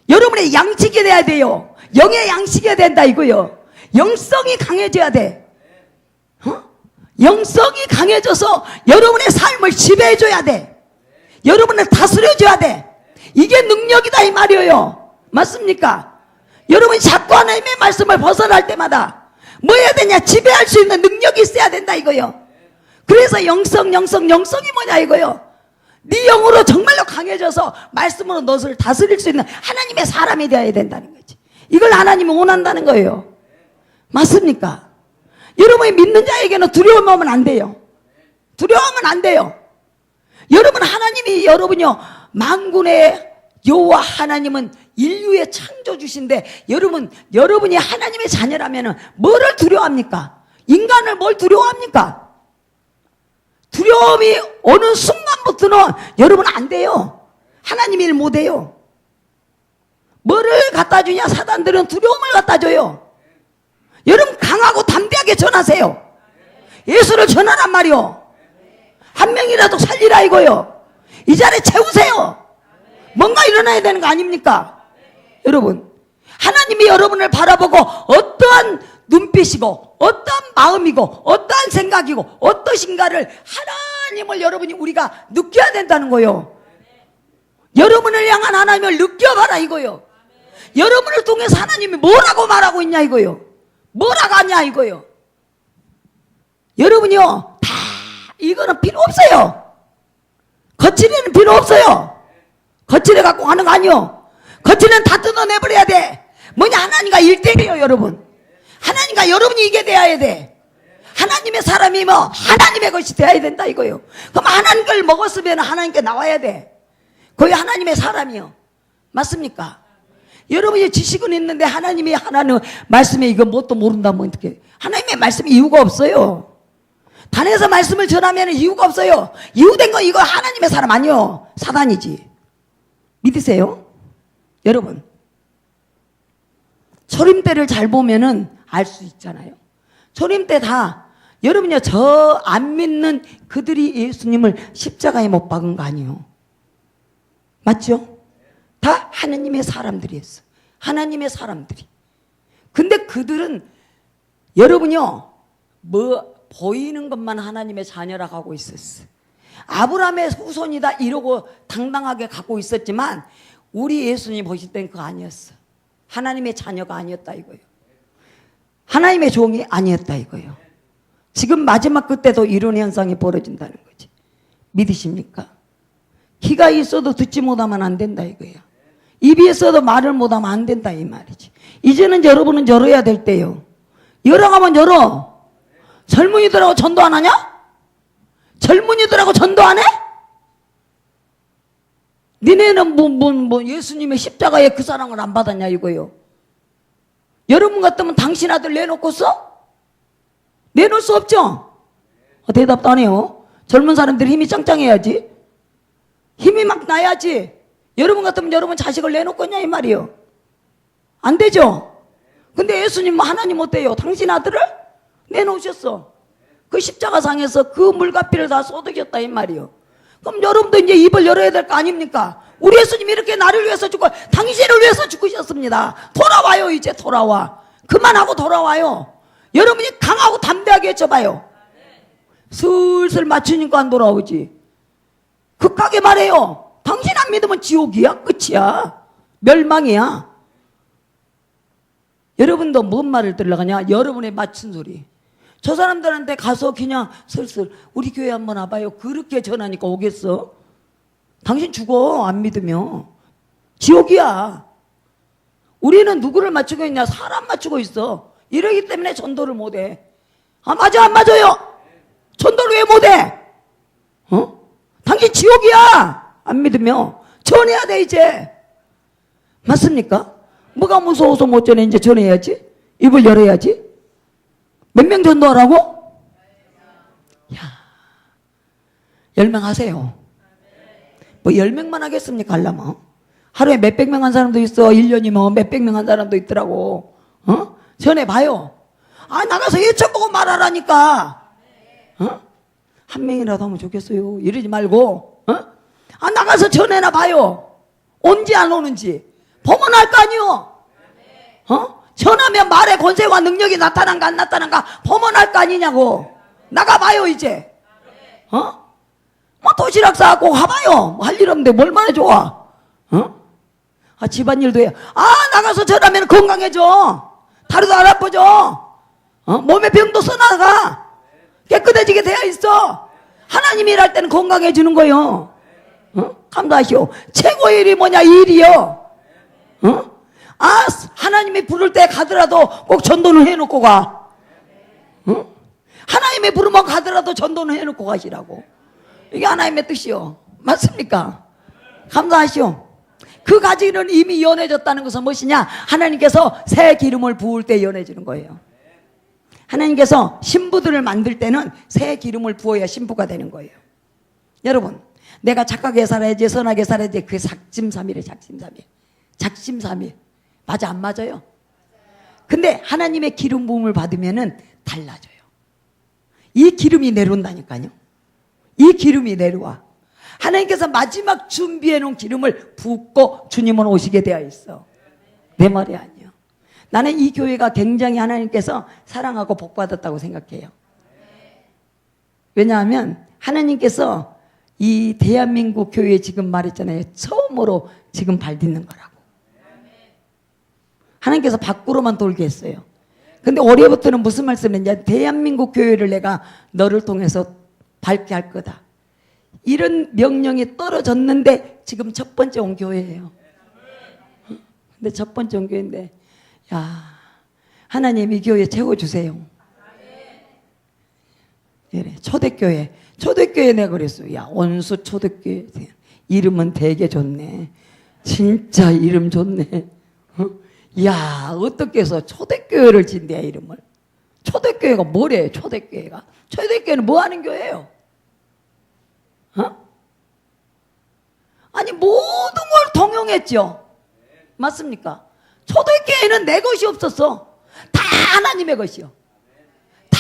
Speaker 1: 여러분의 양식이 돼야 돼요. 영의 양식이 된다 이거요. 영성이 강해져야 돼. 영성이 강해져서 여러분의 삶을 지배해줘야 돼. 여러분을 다스려줘야 돼. 이게 능력이다 이 말이에요. 맞습니까? 여러분이 자꾸 하나님의 말씀을 벗어날 때마다 뭐 해야 되냐? 지배할 수 있는 능력이 있어야 된다 이거요. 그래서 영성이 뭐냐 이거요. 네 영으로 정말로 강해져서 말씀으로 너를 다스릴 수 있는 하나님의 사람이 되어야 된다는 거지. 이걸 하나님이 원한다는 거예요. 맞습니까? 여러분이 믿는 자에게는 두려워하면 안 돼요. 두려워하면 안 돼요. 여러분, 하나님이 여러분이요, 만군의 여호와 하나님은 인류의 창조주신데 여러분이 하나님의 자녀라면 뭐를 두려워합니까? 인간을 뭘 두려워합니까? 두려움이 어느 순간부터는 여러분 안 돼요. 하나님 일 못 해요. 뭐를 갖다 주냐? 사단들은 두려움을 갖다 줘요. 여러분, 강하고 담대하게 전하세요. 예수를 전하란 말이요. 한 명이라도 살리라 이거요. 이 자리에 채우세요. 뭔가 일어나야 되는 거 아닙니까? 여러분, 하나님이 여러분을 바라보고 어떠한 눈빛이고 어떠한 마음이고 어떠한 생각이고 어떠신가를 하나님을 여러분이 우리가 느껴야 된다는 거요. 여러분을 향한 하나님을 느껴봐라 이거요. 여러분을 통해서 하나님이 뭐라고 말하고 있냐 이거요. 뭐라고 하냐 이거요. 여러분이요, 다 이거는 필요 없어요. 거칠이는 필요 없어요. 거칠해 갖고 하는 거 아니요. 거칠은 다 뜯어내버려야 돼. 뭐냐? 하나님과 1대1이에요 여러분. 하나님과 여러분이 이게 돼야 돼. 하나님의 사람이 뭐 하나님의 것이 돼야 된다 이거요. 그럼 하나님 걸 먹었으면 하나님께 나와야 돼. 거의 하나님의 사람이요. 맞습니까? 여러분이 지식은 있는데 하나님이 하나님 말씀에 이거 뭣도 모른다면 어떻게? 하나님의 말씀에 이유가 없어요. 단에서 말씀을 전하면 이유가 없어요. 이유된 건 이거 하나님의 사람 아니요. 사단이지. 믿으세요? 여러분, 초림 때를 잘 보면은 알 수 있잖아요. 초림 때 다 여러분요, 저 안 믿는 그들이 예수님을 십자가에 못 박은 거 아니에요. 맞죠? 다 하나님의 사람들이었어. 하나님의 사람들이. 근데 그들은 여러분요, 뭐 보이는 것만 하나님의 자녀라고 하고 있었어. 아브라함의 후손이다 이러고 당당하게 갖고 있었지만 우리 예수님 보실 땐 그거 아니었어. 하나님의 자녀가 아니었다 이거예요. 하나님의 종이 아니었다 이거예요. 지금 마지막 그때도 이런 현상이 벌어진다는 거지. 믿으십니까? 귀가 있어도 듣지 못하면 안 된다 이거예요. 입이 있어도 말을 못하면 안 된다 이 말이지. 이제는 여러분은 열어야 될 때요. 열어가면 열어. 젊은이들하고 전도 안 하냐? 젊은이들하고 전도 안 해? 니네는 뭐 예수님의 십자가에 그 사랑을 안 받았냐 이거요. 여러분 같으면 당신 아들 내놓고 써? 내놓을 수 없죠? 대답도 안 해요. 젊은 사람들이 힘이 짱짱해야지. 힘이 막 나야지. 여러분 같으면 여러분 자식을 내놓겠냐 이 말이요. 안 되죠? 근데 예수님은 하나님 어때요? 당신 아들을 내놓으셨어. 그 십자가상에서 그 물과 피를 다 쏟으셨다 이 말이요. 그럼 여러분도 이제 입을 열어야 될 거 아닙니까? 우리 예수님이 이렇게 나를 위해서 죽고 당신을 위해서 죽으셨습니다. 돌아와요. 이제 돌아와. 그만하고 돌아와요. 여러분이 강하고 담대하게 외쳐봐요. 슬슬 맞추니까 안 돌아오지. 극하게 말해요. 당신 안 믿으면 지옥이야. 끝이야. 멸망이야. 여러분도 뭔 말을 들으려가냐? 여러분의 맞춘 소리. 저 사람들한테 가서 그냥 슬슬 우리 교회 한번 와봐요. 그렇게 전하니까 오겠어? 당신 죽어. 안 믿으면. 지옥이야. 우리는 누구를 맞추고 있냐? 사람 맞추고 있어. 이러기 때문에 전도를 못해. 아, 맞아, 안 맞아요? 전도를 왜 못해? 당신 지옥이야. 안 믿으면. 전해야 돼, 이제. 맞습니까? 뭐가 무서워서 못 전해? 이제 전해야지. 입을 열어야지. 몇 명 전도하라고? 야, 10명 하세요. 뭐 10명만 하겠습니까? 하려면. 하루에 몇백 명 한 사람도 있어. 1년이면 몇백 명 한 사람도 있더라고. 전해봐요. 나가서 예쳐보고 말하라니까. 한 명이라도 하면 좋겠어요. 이러지 말고. 나가서 전해나 봐요. 온지 안 오는지. 보면 알 거 아니요. 전하면 말에 권세와 능력이 나타난가 안 나타난가 보면 알 거 아니냐고. 나가봐요 이제. 뭐 도시락 싸고 가봐요. 뭐 할 일 없는데 뭘 말해 좋아. 집안일도 해. 나가서 전하면 건강해져. 다리도 안 아파져. 몸에 병도 써나가. 깨끗해지게 되어 있어. 하나님이 일할 때는 건강해지는 거요. 감사하시오. 최고의 일이 뭐냐? 일이요. 하나님이 부를 때 가더라도 꼭 전도는 해놓고 가. 하나님이 부르면 가더라도 전도는 해놓고 가시라고. 이게 하나님의 뜻이요. 맞습니까? 감사하시오. 그 가지는 이미 연해졌다는 것은 무엇이냐? 하나님께서 새 기름을 부을 때 연해지는 거예요. 하나님께서 신부들을 만들 때는 새 기름을 부어야 신부가 되는 거예요. 여러분, 내가 착하게 살아야지, 선하게 살아야지. 그게 작심삼일이에요. 작심삼일. 맞아, 안 맞아요? 근데 하나님의 기름 부음을 받으면은 달라져요. 이 기름이 내려온다니까요. 이 기름이 내려와. 하나님께서 마지막 준비해 놓은 기름을 붓고 주님은 오시게 되어 있어. 내 말이 아니에요. 나는 이 교회가 굉장히 하나님께서 사랑하고 복받았다고 생각해요. 왜냐하면 하나님께서 이 대한민국 교회에 지금 말했잖아요. 처음으로 지금 발 딛는 거라고. 하나님께서 밖으로만 돌게 했어요. 근데 올해부터는 무슨 말씀을 했냐? 대한민국 교회를 내가 너를 통해서 밝게 할 거다. 이런 명령이 떨어졌는데 지금 첫 번째 온 교회예요. 근데 첫 번째 온 교회인데, 야, 하나님 이 교회 채워주세요. 예, 초대교회. 초대교회 내가 그랬어요. 야, 온수 초대교회. 이름은 되게 좋네. 진짜 이름 좋네. 야, 어떻게 해서 초대교회를 진대, 이름을. 초대교회가 뭐래, 초대교회가. 초대교회는 뭐 하는 교회예요? 아니, 모든 걸 통용했죠. 맞습니까? 초대교회는 내 것이 없었어. 다 하나님의 것이요. 다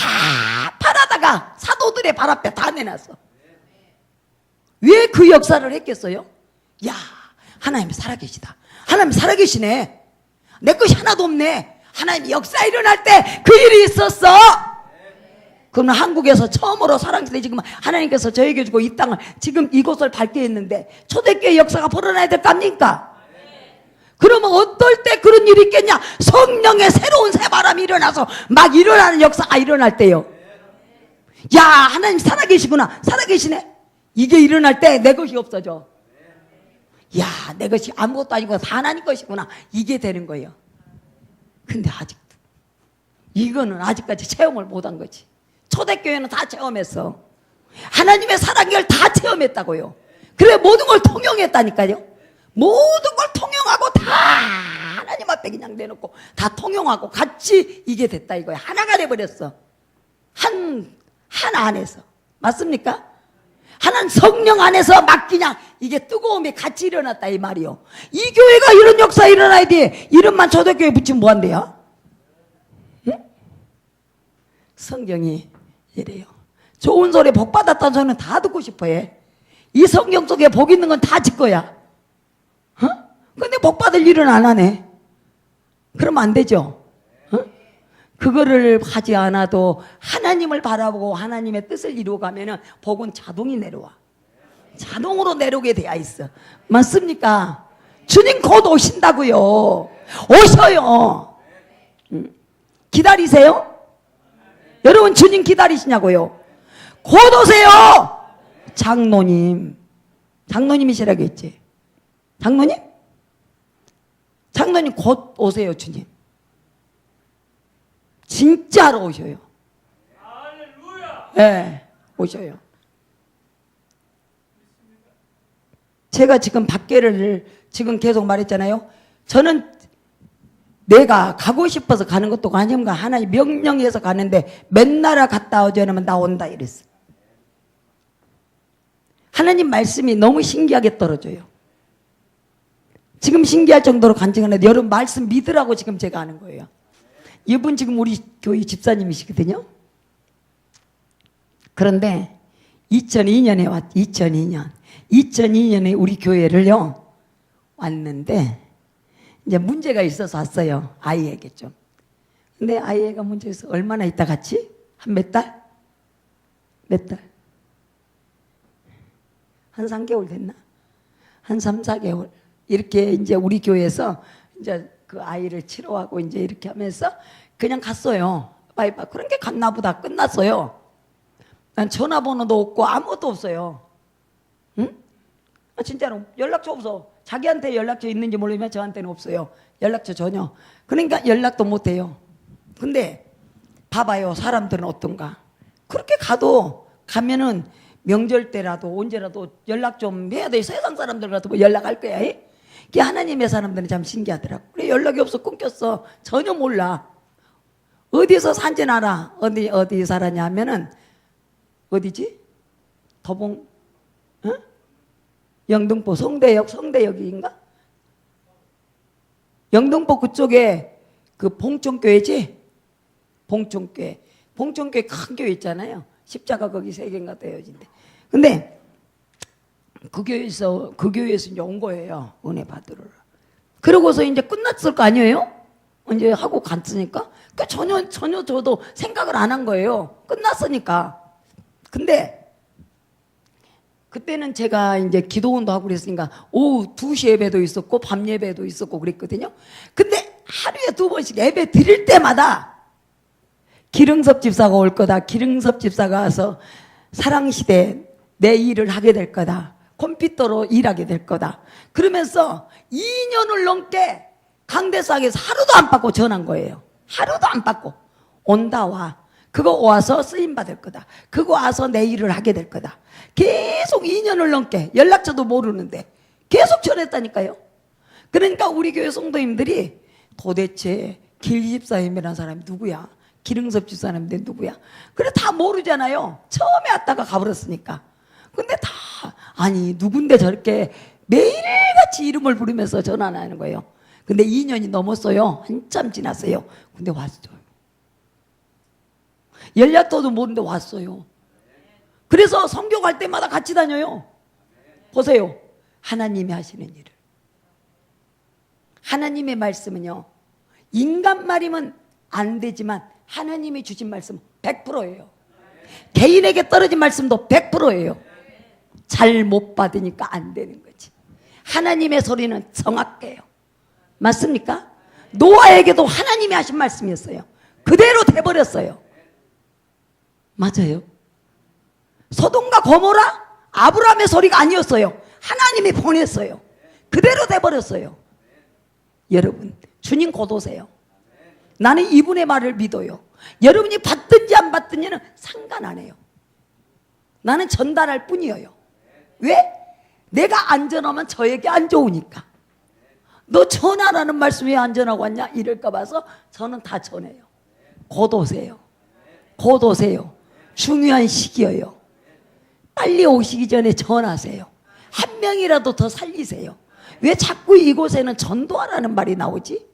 Speaker 1: 팔아다가 사도들의 발 앞에 다 내놨어. 왜 그 역사를 했겠어요? 야, 하나님 살아계시다. 하나님 살아계시네. 내 것이 하나도 없네. 하나님 역사 일어날 때 그 일이 있었어. 그러면 한국에서 처음으로 사랑시대 지금 하나님께서 저에게 주고 이 땅을 지금 이곳을 밝게 했는데 초대교회 역사가 벌어나야 될 거 아닙니까? 그러면 어떨 때 그런 일이 있겠냐? 성령의 새로운 새바람이 일어나서 막 일어나는 역사가 일어날 때요. 야, 하나님 살아계시구나. 살아계시네. 이게 일어날 때 내 것이 없어져. 야, 내 것이 아무것도 아니고 다 하나님 것이구나. 이게 되는 거예요. 근데 아직도 이거는 아직까지 체험을 못한 거지. 초대교회는 다 체험했어. 하나님의 사랑을 다 체험했다고요. 그래 모든 걸 통용했다니까요. 모든 걸 통용하고 다 하나님 앞에 그냥 내놓고 다 통용하고 같이 이게 됐다 이거야. 하나가 돼버렸어. 한 안에서. 맞습니까? 하나님 성령 안에서 막 그냥 이게 뜨거움이 같이 일어났다 이 말이요. 이 교회가 이런 역사 일어나야 돼. 이름만 초대교회 붙이면 뭐한대요? 예? 성경이 이래요. 좋은 소리 복 받았다는 소리는 다 듣고 싶어 해. 이 성경 속에 복 있는 건 다 지 거야. 근데 복 받을 일은 안 하네. 그러면 안 되죠. 그거를 하지 않아도 하나님을 바라보고 하나님의 뜻을 이루어가면은 복은 자동이 내려와. 자동으로 내려오게 되어 있어. 맞습니까? 주님 곧 오신다고요. 오셔요. 기다리세요? 여러분 주님 기다리시냐고요? 곧 오세요. 장로님이시라고 했지. 장로님 곧 오세요. 주님 진짜로 오셔요. 네, 오셔요. 제가 지금 밖에를 지금 계속 말했잖아요. 저는 내가 가고 싶어서 가는 것도 아닌가. 하나님 명령해서 가는데 몇 나라 갔다 오지 않으면 나 온다 이랬어. 하나님 말씀이 너무 신기하게 떨어져요. 지금 신기할 정도로 간증하는데 여러분 말씀 믿으라고 지금 제가 하는 거예요. 이분 지금 우리 교회 집사님이시거든요. 그런데 2002년에 2002년에 우리 교회를요 왔는데 이제 문제가 있어서 왔어요. 아이에게 좀. 근데 아이가 문제에서 얼마나 있다 갔지? 한 몇 달? 몇 달? 한 3개월 됐나? 한 3, 4개월. 이렇게 이제 우리 교회에서 이제 그 아이를 치료하고 이제 이렇게 하면서 그냥 갔어요. 바이바이. 그런 게 갔나 보다. 끝났어요. 난 전화번호도 없고 아무것도 없어요. 응? 진짜로 연락처 없어. 자기한테 연락처 있는지 모르지만 저한테는 없어요. 연락처 전혀. 그러니까 연락도 못 해요. 근데 봐봐요. 사람들은 어떤가. 그렇게 가면은 명절 때라도 언제라도 연락 좀 해야 돼. 세상 사람들과도 뭐 연락할 거야. 이게 하나님의 사람들은 참 신기하더라고. 그래 연락이 없어. 끊겼어. 전혀 몰라. 어디서 산지 알아. 어디 살았냐 하면은 어디지? 더봉 어? 영등포 성대역인가? 영등포 그쪽에 그 봉천교회지? 봉천교회 큰 교회 있잖아요. 십자가 거기 3개인가 되어진대. 근데 그 교회에서 이제 온 거예요. 은혜 받으러. 그러고서 이제 끝났을 거 아니에요? 이제 하고 갔으니까. 그 전혀 저도 생각을 안 한 거예요. 끝났으니까. 근데 그때는 제가 이제 기도원도 하고 그랬으니까 오후 2시 예배도 있었고 밤 예배도 있었고 그랬거든요. 근데 하루에 2번씩 예배 드릴 때마다 기릉섭 집사가 올 거다. 기릉섭 집사가 와서 사랑시대 내 일을 하게 될 거다. 컴퓨터로 일하게 될 거다. 그러면서 2년을 넘게 강대상에서 하루도 안 받고 전한 거예요. 하루도 안 받고. 온다 와. 그거 와서 쓰임 받을 거다. 그거 와서 내 일을 하게 될 거다. 계속 2년을 넘게 연락처도 모르는데 계속 전했다니까요. 그러니까 우리 교회 성도님들이 도대체 길집사님이라는 사람이 누구야? 기릉섭 집사님인데 누구야? 그래 다 모르잖아요. 처음에 왔다가 가버렸으니까. 근데 다 아니 누군데 저렇게 매일같이 이름을 부르면서 전화하는 거예요. 근데 2년이 넘었어요. 한참 지났어요. 근데 왔어요. 연락처도 모르는데 왔어요. 그래서 성교 갈 때마다 같이 다녀요. 보세요. 하나님이 하시는 일을. 하나님의 말씀은요. 인간 말이면 안 되지만 하나님이 주신 말씀은 100%예요. 개인에게 떨어진 말씀도 100%예요. 잘 못 받으니까 안 되는 거지. 하나님의 소리는 정확해요. 맞습니까? 노아에게도 하나님이 하신 말씀이었어요. 그대로 돼버렸어요. 맞아요. 소돔과 고모라 아브라함의 소리가 아니었어요. 하나님이 보냈어요. 그대로 돼버렸어요. 여러분 주님 곧 오세요. 나는 이분의 말을 믿어요. 여러분이 받든지 안 받든지는 상관 안 해요. 나는 전달할 뿐이에요. 왜? 내가 안 전하면 저에게 안 좋으니까. 너 전하라는 말씀 왜 안 전하고 왔냐? 이럴까 봐서 저는 다 전해요. 곧 오세요. 곧 오세요. 중요한 시기예요. 빨리 오시기 전에 전하세요. 한 명이라도 더 살리세요. 왜 자꾸 이곳에는 전도하라는 말이 나오지?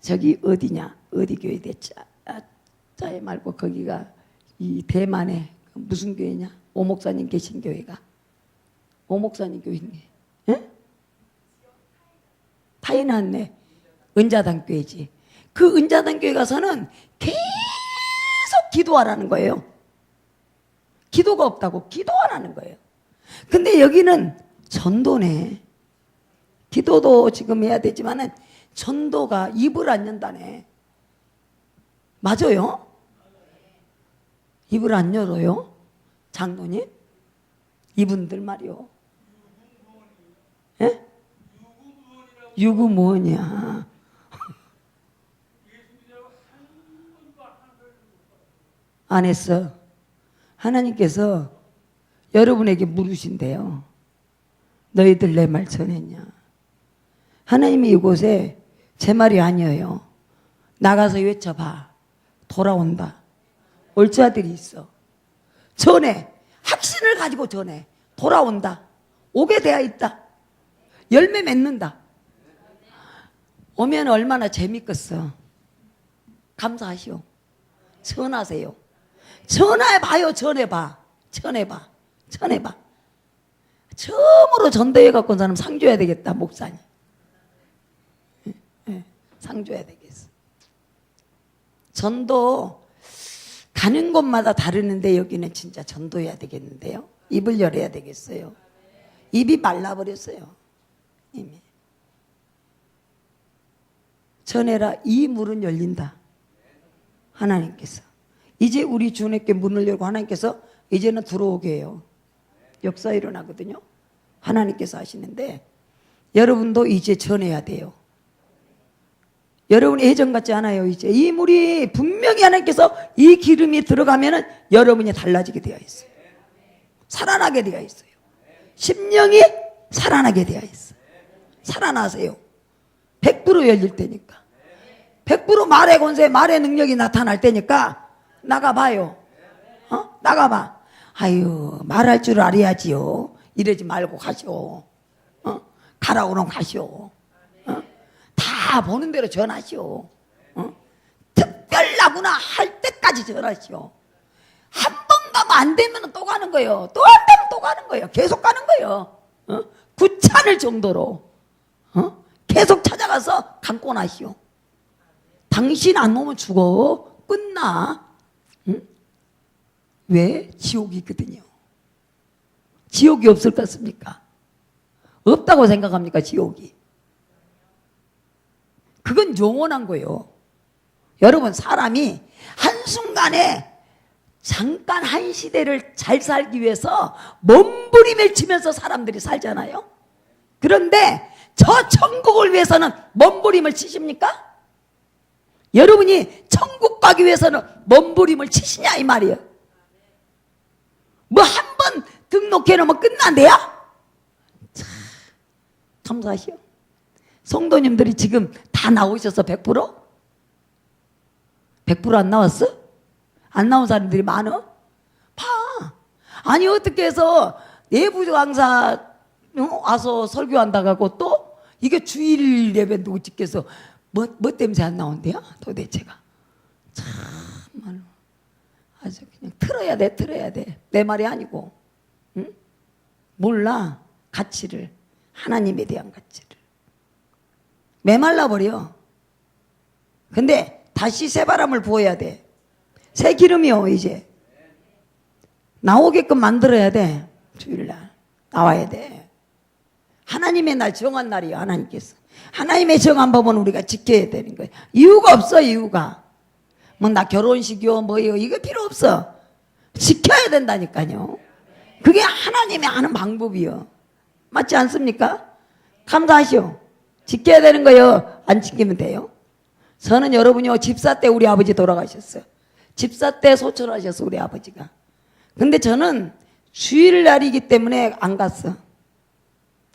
Speaker 1: 저기 어디냐? 어디 교회 됐지? 짜에 말고 거기가 이 대만에 무슨 교회냐? 오 목사님 계신 교회가. 오 목사님 교회인데. 예? 타이난네 은자당 교회지. 그 은자당 교회 가서는 계속 기도하라는 거예요. 기도가 없다고 기도하라는 거예요. 근데 여기는 전도네. 기도도 지금 해야 되지만은 전도가 입을 안 연다네. 맞아요? 입을 안 열어요? 장로님? 이분들 말이요. 예? 유구무원이야. 안 했어. 하나님께서 여러분에게 물으신대요. 너희들 내 말 전했냐? 하나님이 이곳에 제 말이 아니에요. 나가서 외쳐봐. 돌아온다. 올 자들이 있어. 전해. 확신을 가지고 전해. 돌아온다. 오게 되어 있다. 열매 맺는다. 오면 얼마나 재밌겠어. 감사하시오. 전하세요. 전해봐요. 전해봐. 전해봐. 전해봐. 처음으로 전도해 갖고 온 사람 상 줘야 되겠다. 목사님. 상 줘야 되겠어. 전도 가는 곳마다 다르는데 여기는 진짜 전도해야 되겠는데요. 입을 열어야 되겠어요. 입이 말라버렸어요. 이미. 전해라. 이 문은 열린다. 하나님께서. 이제 우리 주님께 문을 열고 하나님께서 이제는 들어오게 해요. 역사 일어나거든요. 하나님께서 하시는데 여러분도 이제 전해야 돼요. 여러분이 예전 같지 않아요. 이제 이 물이 분명히 하나님께서 이 기름이 들어가면은 여러분이 달라지게 되어 있어요. 살아나게 되어 있어요. 심령이 살아나게 되어 있어요. 살아나세요. 100% 열릴 때니까. 100% 말의 권세, 말의 능력이 나타날 때니까 나가봐요. 나가봐. 아유, 말할 줄 알아야지요. 이러지 말고 가시오. 가라고 그러면 가시오. 다 보는 대로 전하시오. 특별나구나 할 때까지 전하시오. 한 번 가면 안 되면 또 가는 거예요. 또 안 되면 또 가는 거예요. 계속 가는 거예요. 구차할 정도로 계속 찾아가서 감고 나시오. 당신 안 오면 죽어. 끝나. 왜? 지옥이 있거든요. 지옥이 없을 것 같습니까? 없다고 생각합니까? 지옥이. 그건 영원한 거예요. 여러분, 사람이 한순간에 잠깐 한 시대를 잘 살기 위해서 몸부림을 치면서 사람들이 살잖아요. 그런데 저 천국을 위해서는 몸부림을 치십니까? 여러분이 천국 가기 위해서는 몸부림을 치시냐 이 말이에요. 뭐 한 번 등록해 놓으면 끝난대요? 참 감사하시오. 성도님들이 지금 다 나오셔서 100%? 100%안 나왔어? 안 나온 사람들이 많어? 봐. 아니 어떻게 해서 내부 강사 와서 설교한다고 또 이게 주일 예배 누구 찍겠어? 뭐 때문에 안 나온대요? 도대체가. 참말로 아주 그냥 틀어야 돼. 내 말이 아니고. 응? 몰라. 가치를. 하나님에 대한 가치를. 메말라버려. 근데 다시 새 바람을 부어야 돼. 새 기름이요. 이제 나오게끔 만들어야 돼. 주일날 나와야 돼. 하나님의 날 정한 날이에요. 하나님께서 하나님의 정한 법은 우리가 지켜야 되는 거예요. 이유가 없어. 이유가 뭐 나 결혼식이요 뭐요 이거 필요 없어. 지켜야 된다니까요. 그게 하나님이 하는 방법이요. 맞지 않습니까? 감사하시오. 지켜야 되는 거요. 안 지키면 돼요. 저는 여러분이요 집사 때 우리 아버지 돌아가셨어요. 집사 때 소천하셨어 우리 아버지가. 근데 저는 주일날이기 때문에 안 갔어.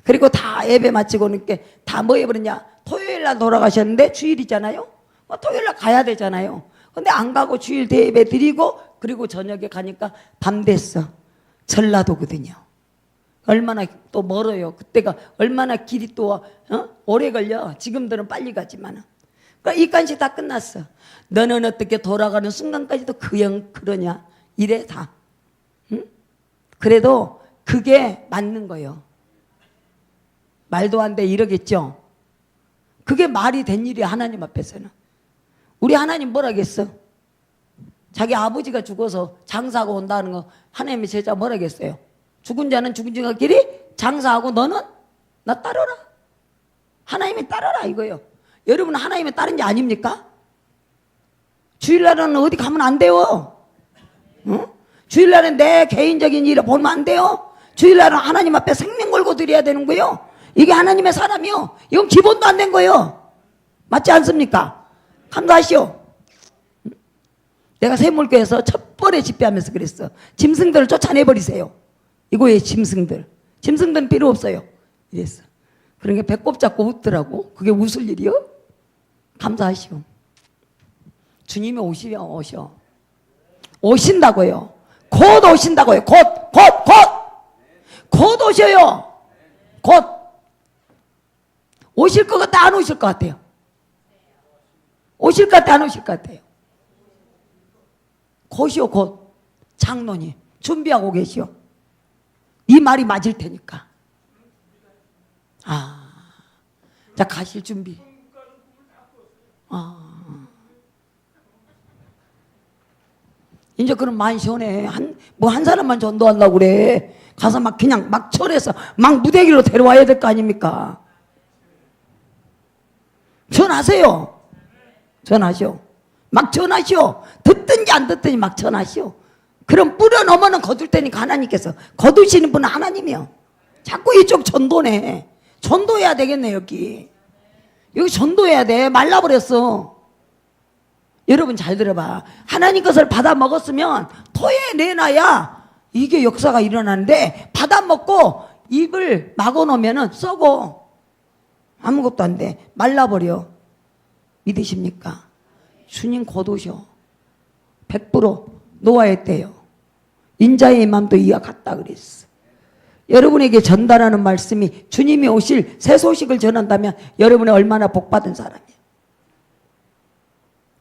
Speaker 1: 그리고 다 예배 마치고 이렇게 다 뭐 해버렸냐. 토요일날 돌아가셨는데 주일이잖아요. 토요일날 가야 되잖아요. 근데 안 가고 주일 대예배 드리고 그리고 저녁에 가니까 밤 됐어. 전라도거든요. 얼마나 또 멀어요. 그때가 얼마나 길이 또 오래 걸려. 지금들은 빨리 가지만. 그러니까 입간식 다 끝났어. 너는 어떻게 돌아가는 순간까지도 그러냐. 이래 다. 응? 그래도 그게 맞는 거예요. 말도 안 돼 이러겠죠. 그게 말이 된 일이야. 하나님 앞에서는. 우리 하나님 뭐라겠어? 자기 아버지가 죽어서 장사하고 온다는 거 하나님의 제자 뭐라겠어요? 죽은 자는 죽은 자가 길이 장사하고 너는 나 따르라. 하나님이 따르라 이거예요. 여러분 하나님의 따른 자 아닙니까? 주일날은 어디 가면 안 돼요. 응? 주일날은 내 개인적인 일을 보면 안 돼요. 주일날은 하나님 앞에 생명 걸고 드려야 되는 거예요. 이게 하나님의 사람이요. 이건 기본도 안 된 거예요. 맞지 않습니까? 감사하시오. 내가 세물교에서 첫 번에 집회하면서 그랬어. 짐승들을 쫓아내버리세요. 이거에 짐승들. 짐승들은 필요 없어요. 이랬어. 그러니까 배꼽 잡고 웃더라고. 그게 웃을 일이요? 감사하시오. 주님이 오시면 오셔. 오신다고요. 곧 오신다고요. 곧 오셔요. 곧. 오실 것 같아, 안 오실 것 같아요? 오실 것 같아, 안 오실 것 같아요? 곧이요, 곧. 장로님 준비하고 계시오. 네 말이 맞을 테니까. 자, 가실 준비. 이제 그럼 많이 시원해. 한 사람만 전도하려고 그래. 가서 막 그냥 막 철해서 막 무대기로 데려와야 될 거 아닙니까? 전하세요. 전하시오. 막 전하시오. 듣든지 안 듣든지 막 전하시오. 그럼 뿌려 넘어는 거둘 테니까 하나님께서. 거두시는 분은 하나님이요. 자꾸 이쪽 전도네. 전도해야 되겠네, 여기. 여기 전도해야 돼. 말라버렸어. 여러분 잘 들어봐. 하나님 것을 받아 먹었으면 토해 내놔야 이게 역사가 일어나는데, 받아 먹고 입을 막아 놓으면 썩어. 아무것도 안 돼. 말라버려. 믿으십니까? 주님 곧 오셔. 100% 놓아야 돼요. 인자의 맘도 이와 같다 그랬어. 여러분에게 전달하는 말씀이 주님이 오실 새 소식을 전한다면 여러분이 얼마나 복받은 사람이에요.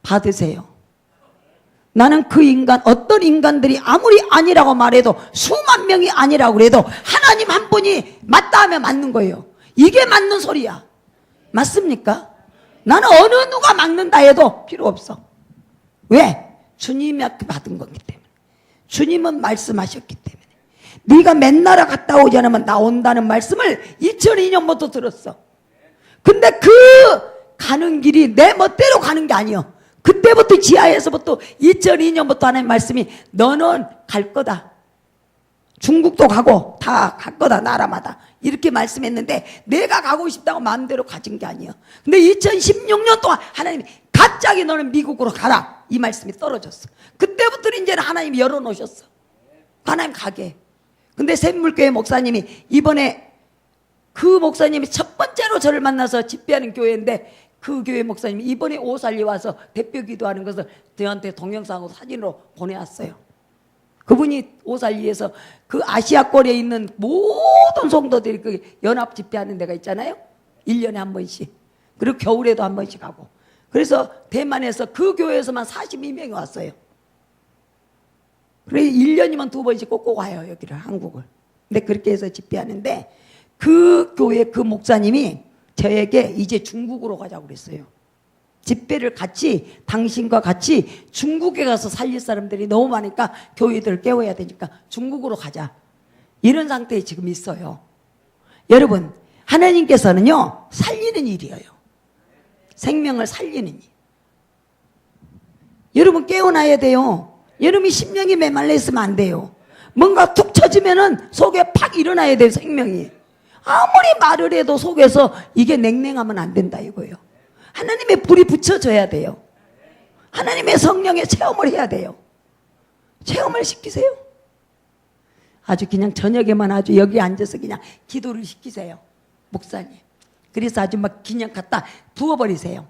Speaker 1: 받으세요. 나는 그 인간, 어떤 인간들이 아무리 아니라고 말해도, 수만 명이 아니라고 그래도 하나님 한 분이 맞다 하면 맞는 거예요. 이게 맞는 소리야. 맞습니까? 나는 어느 누가 막는다 해도 필요 없어. 왜? 주님이 받은 거기 때문에. 주님은 말씀하셨기 때문에. 네가 맨날 갔다 오지 않으면 나온다는 말씀을 2002년부터 들었어. 근데 그 가는 길이 내 멋대로 가는 게 아니요. 그때부터 지하에서부터 2002년부터 하나님 말씀이 너는 갈 거다. 중국도 가고 다 갈 거다, 나라마다. 이렇게 말씀했는데 내가 가고 싶다고 마음대로 가진 게 아니에요. 근데 2016년 동안 하나님이 갑자기 너는 미국으로 가라, 이 말씀이 떨어졌어. 그때부터 이제는 하나님이 열어놓으셨어. 하나님 가게. 근데 샘물교회 목사님이 이번에, 그 목사님이 첫 번째로 저를 만나서 집회하는 교회인데, 그 교회 목사님이 이번에 오살리 와서 대표 기도하는 것을 저한테 동영상으로 사진으로 보내왔어요. 그분이 오살리에서 그 아시아권에 있는 모든 성도들이 그 연합 집회하는 데가 있잖아요. 1년에 한 번씩. 그리고 겨울에도 한 번씩 하고. 그래서 대만에서 그 교회에서만 42명이 왔어요. 그래서 1년이면 2번씩 꼭 와요, 여기를, 한국을. 근데 그렇게 해서 집회하는데, 그 교회 그 목사님이 저에게 이제 중국으로 가자고 그랬어요. 집회를 같이, 당신과 같이 중국에 가서 살릴 사람들이 너무 많으니까 교회들을 깨워야 되니까 중국으로 가자. 이런 상태에 지금 있어요. 여러분, 하나님께서는요, 살리는 일이에요. 생명을 살리는 일. 여러분 깨어나야 돼요. 여러분이 심령이 메말라 있으면 안 돼요. 뭔가 툭 쳐지면은 속에 팍 일어나야 돼요, 생명이. 아무리 말을 해도 속에서 이게 냉랭하면 안 된다 이거예요. 하나님의 불이 붙여져야 돼요. 하나님의 성령의 체험을 해야 돼요. 체험을 시키세요. 아주 그냥 저녁에만 아주 여기 앉아서 그냥 기도를 시키세요, 목사님. 그래서 아주 막 그냥 갖다 부어버리세요,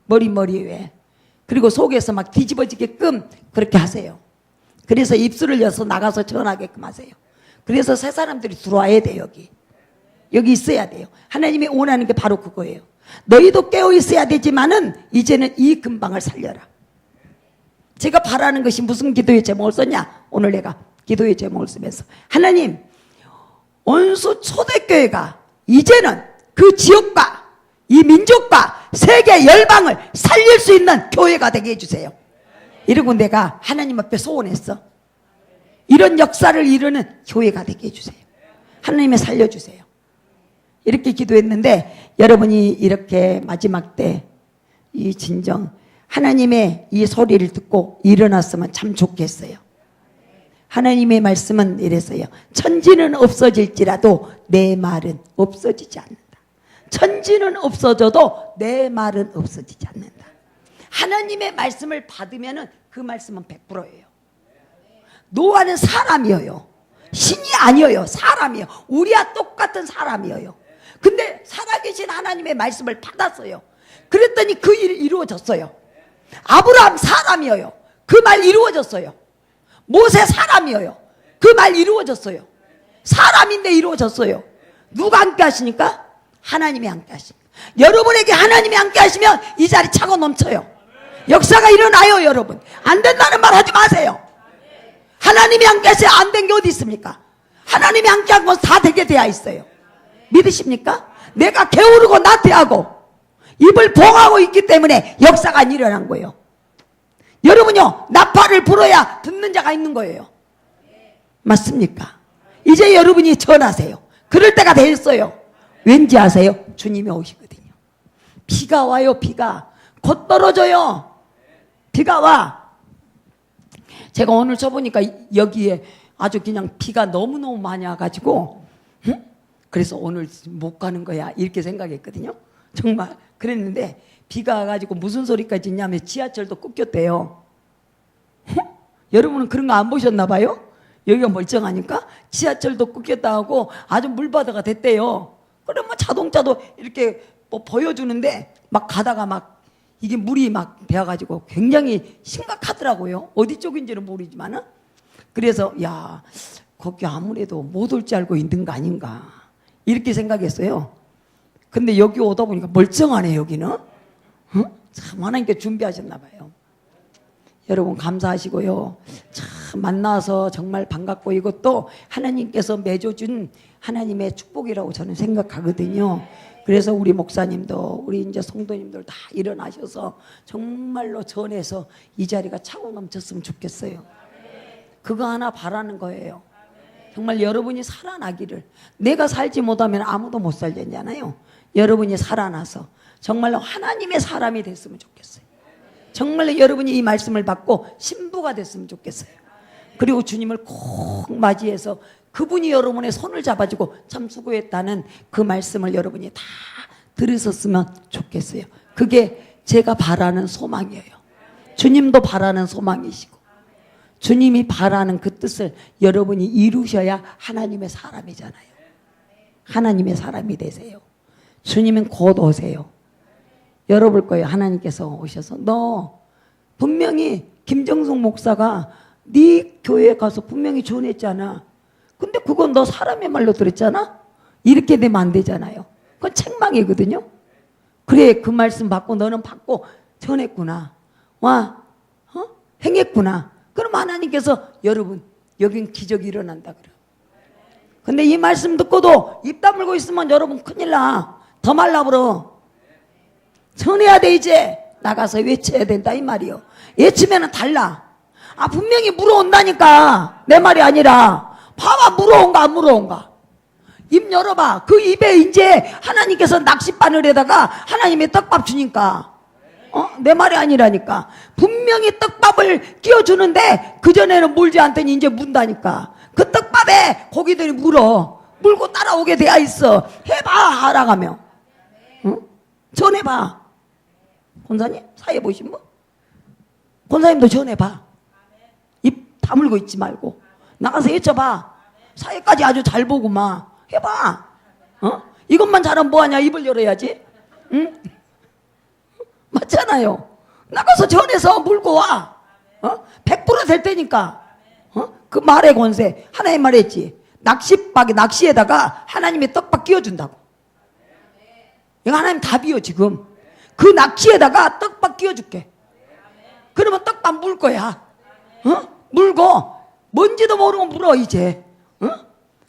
Speaker 1: 머리 위에. 그리고 속에서 막 뒤집어지게끔 그렇게 하세요. 그래서 입술을 여서 나가서 전하게끔 하세요. 그래서 새 사람들이 들어와야 돼요. 여기 있어야 돼요. 하나님이 원하는 게 바로 그거예요. 너희도 깨어 있어야 되지만은 이제는 이 근방을 살려라. 제가 바라는 것이 무슨 기도의 제목을 썼냐? 오늘 내가 기도의 제목을 쓰면서, 하나님, 온수 초대교회가 이제는 그 지역과 이 민족과 세계 열방을 살릴 수 있는 교회가 되게 해주세요. 이러고 내가 하나님 앞에 소원했어. 이런 역사를 이루는 교회가 되게 해주세요. 하나님이 살려주세요. 이렇게 기도했는데, 여러분이 이렇게 마지막 때 이 진정 하나님의 이 소리를 듣고 일어났으면 참 좋겠어요. 하나님의 말씀은 이랬어요. 천지는 없어질지라도 내 말은 없어지지 않는다. 천지는 없어져도 내 말은 없어지지 않는다. 하나님의 말씀을 받으면 그 말씀은 100%예요. 노아는 사람이에요. 신이 아니에요. 사람이에요. 우리와 똑같은 사람이에요. 근데 살아계신 하나님의 말씀을 받았어요. 그랬더니 그 일이 이루어졌어요. 아브라함 사람이에요. 그 말 이루어졌어요. 모세 사람이에요. 그 말 이루어졌어요. 사람인데 이루어졌어요. 누가 함께 하시니까? 하나님이 함께 하십니다. 여러분에게 하나님이 함께 하시면 이 자리 차고 넘쳐요. 역사가 일어나요. 여러분, 안 된다는 말 하지 마세요. 하나님이 함께 하셔야 안 된 게 어디 있습니까? 하나님이 함께 하면 다 되게 되어 있어요. 믿으십니까? 내가 게으르고 나태하고 입을 봉하고 있기 때문에 역사가 안 일어난 거예요. 여러분요, 나팔을 불어야 듣는 자가 있는 거예요. 맞습니까? 이제 여러분이 전하세요. 그럴 때가 됐어요. 왠지 아세요? 주님이 오시거든요. 비가 와요. 비가 곧 떨어져요. 비가 와. 제가 오늘 쳐보니까 여기에 아주 그냥 비가 너무너무 많이 와가지고 그래서 오늘 못 가는 거야 이렇게 생각했거든요. 정말 그랬는데 비가 와가지고 무슨 소리까지 있냐면 지하철도 끊겼대요. 여러분은 그런 거 안 보셨나 봐요? 여기가 멀쩡하니까 지하철도 끊겼다 하고 아주 물바다가 됐대요. 그래 뭐 자동차도 이렇게 뭐 보여주는데 막 가다가 막 이게 물이 막 배어가지고 굉장히 심각하더라고요. 어디 쪽인지는 모르지만은. 그래서 야, 거기 아무래도 못 올 줄 알고 있는 거 아닌가 이렇게 생각했어요. 근데 여기 오다 보니까 멀쩡하네. 여기는 참 하나님께 준비하셨나 봐요. 여러분 감사하시고요. 참 만나서 정말 반갑고 이것도 하나님께서 맺어준 하나님의 축복이라고 저는 생각하거든요. 그래서 우리 목사님도 우리 이제 성도님들 다 일어나셔서 정말로 전해서 이 자리가 차고 넘쳤으면 좋겠어요. 그거 하나 바라는 거예요. 정말 여러분이 살아나기를. 내가 살지 못하면 아무도 못 살겠잖아요. 여러분이 살아나서 정말로 하나님의 사람이 됐으면 좋겠어요. 정말로 여러분이 이 말씀을 받고 신부가 됐으면 좋겠어요. 그리고 주님을 꼭 맞이해서 그분이 여러분의 손을 잡아주고 참 수고했다는 그 말씀을 여러분이 다 들으셨으면 좋겠어요. 그게 제가 바라는 소망이에요. 주님도 바라는 소망이시고 주님이 바라는 그 뜻을 여러분이 이루셔야 하나님의 사람이잖아요. 하나님의 사람이 되세요. 주님은 곧 오세요. 열어볼 거예요. 하나님께서 오셔서 너 분명히 김정숙 목사가 네 교회에 가서 분명히 전했잖아. 근데 그건 너 사람의 말로 들었잖아. 이렇게 되면 안 되잖아요. 그건 책망이거든요. 그래, 그 말씀 받고 너는 받고 전했구나. 와, 행했구나. 그럼 하나님께서 여러분 여긴 기적이 일어난다 그래. 근데 이 말씀 듣고도 입 다물고 있으면 여러분 큰일 나. 더 말라버려. 전해야 돼. 이제 나가서 외쳐야 된다 이 말이요. 외치면은 달라. 아 분명히 물어온다니까. 내 말이 아니라 봐봐 물어온가 안 물어온가. 입 열어봐. 그 입에 이제 하나님께서 낚싯바늘에다가 하나님의 떡밥 주니까 내 말이 아니라니까. 분명히 떡밥을 끼워주는데 그전에는 물지 않더니 이제 문다니까. 그 떡밥에 고기들이 물고 따라오게 되어 있어. 해봐 하라가며. 전해봐. 권사님 사회 보신 분? 권사님도 전해봐. 입 다물고 있지 말고 나가서 외쳐봐. 사회까지 아주 잘 보고 막 해봐. 이것만 잘하면 뭐하냐. 입을 열어야지. 응? 맞잖아요. 나가서 전해서 물고 와. 100% 될 테니까. 그 말의 권세. 하나님 말했지. 낚시에다가 하나님의 떡밥 끼워준다고. 이거 하나님 답이요 지금. 그 낚시에다가 떡밥 끼워줄게. 그러면 떡밥 물 거야. 물고 뭔지도 모르고 물어 이제.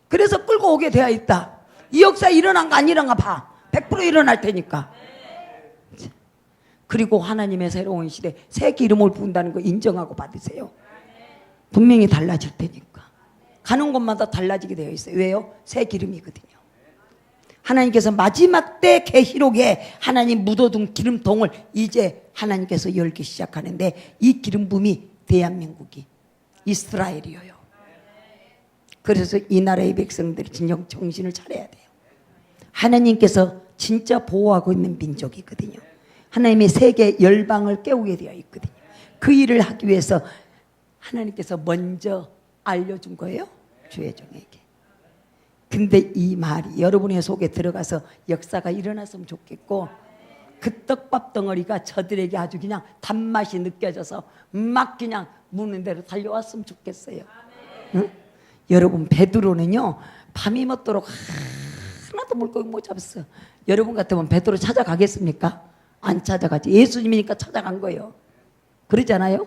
Speaker 1: 그래서 끌고 오게 되어 있다. 이 역사 일어난 거 안 일어난 거 봐. 100% 일어날 테니까. 그리고 하나님의 새로운 시대 새 기름을 부은다는 거 인정하고 받으세요. 분명히 달라질 테니까. 가는 곳마다 달라지게 되어 있어요. 왜요? 새 기름이거든요. 하나님께서 마지막 때 계시록에 하나님 묻어둔 기름통을 이제 하나님께서 열기 시작하는데 이 기름 부음이 대한민국이 이스라엘이에요. 그래서 이 나라의 백성들이 진정 정신을 차려야 돼요. 하나님께서 진짜 보호하고 있는 민족이거든요. 하나님의 세계 열방을 깨우게 되어 있거든요. 그 일을 하기 위해서 하나님께서 먼저 알려준 거예요. 주의 종에게. 근데 이 말이 여러분의 속에 들어가서 역사가 일어났으면 좋겠고 그 떡밥 덩어리가 저들에게 아주 그냥 단맛이 느껴져서 막 그냥 묻는 대로 달려왔으면 좋겠어요. 응? 여러분 베드로는요 밤이 먹도록 하나도 물고기 못 잡았어요. 여러분 같으면 베드로 찾아가겠습니까? 안 찾아가지. 예수님이니까 찾아간 거예요. 그러잖아요.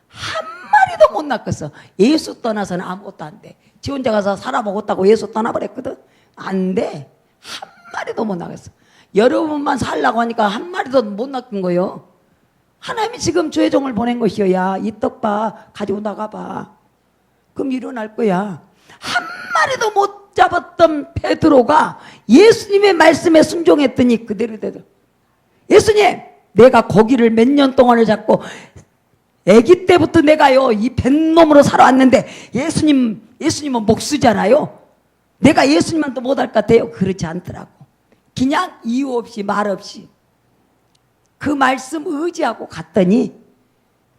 Speaker 1: 한 마리도 못 낚았어. 예수 떠나서는 아무것도 안 돼. 지 혼자 가서 살아먹었다고 예수 떠나버렸거든. 안 돼. 한 마리도 못 낚았어. 여러분만 살라고 하니까 한 마리도 못 낚은 거예요. 하나님이 지금 주의 종을 보낸 것이요. 야, 이 떡 봐. 가지고 나가봐. 그럼 일어날 거야. 한 마리도 못 잡았던 베드로가 예수님의 말씀에 순종했더니 그대로 되더라. 예수님, 내가 고기를 몇 년 동안을 잡고 아기 때부터 내가요 이 뱃놈으로 살아왔는데 예수님은 목수잖아요. 내가 예수님한테 못할 것 같아요. 그렇지 않더라고. 그냥 이유 없이 말 없이 그 말씀 의지하고 갔더니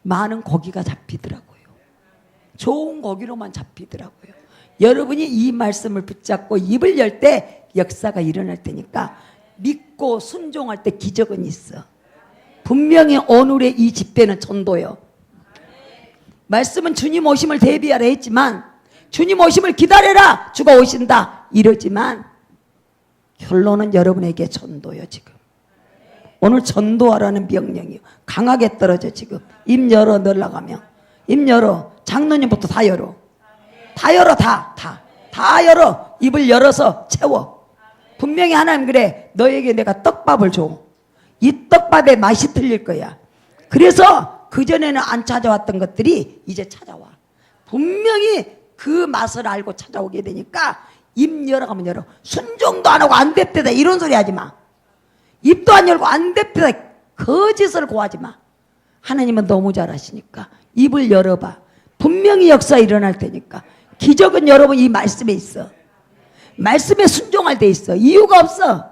Speaker 1: 많은 고기가 잡히더라고요. 좋은 고기로만 잡히더라고요. 여러분이 이 말씀을 붙잡고 입을 열 때 역사가 일어날 테니까 믿고 순종할 때 기적은 있어. 분명히 오늘의 이 집회는 전도요. 말씀은 주님 오심을 대비하라 했지만 주님 오심을 기다려라 주가 오신다 이러지만 결론은 여러분에게 전도요. 지금 오늘 전도하라는 명령이요. 강하게 떨어져. 지금 입 열어. 넣으려가면 입 열어. 장로님부터 다 열어. 다 열어. 다 열어. 입을 열어서 채워. 분명히 하나님 그래 너에게 내가 떡밥을 줘. 이 떡밥의 맛이 틀릴 거야. 그래서 그전에는 안 찾아왔던 것들이 이제 찾아와. 분명히 그 맛을 알고 찾아오게 되니까 입 열어가면 열어. 순종도 안 하고 안 됐다 이런 소리 하지 마. 입도 안 열고 안 됐다 거짓을 고하지 마. 하나님은 너무 잘하시니까 입을 열어봐. 분명히 역사 일어날 테니까. 기적은 여러분 이 말씀에 있어. 말씀에 순종할 때 있어. 이유가 없어.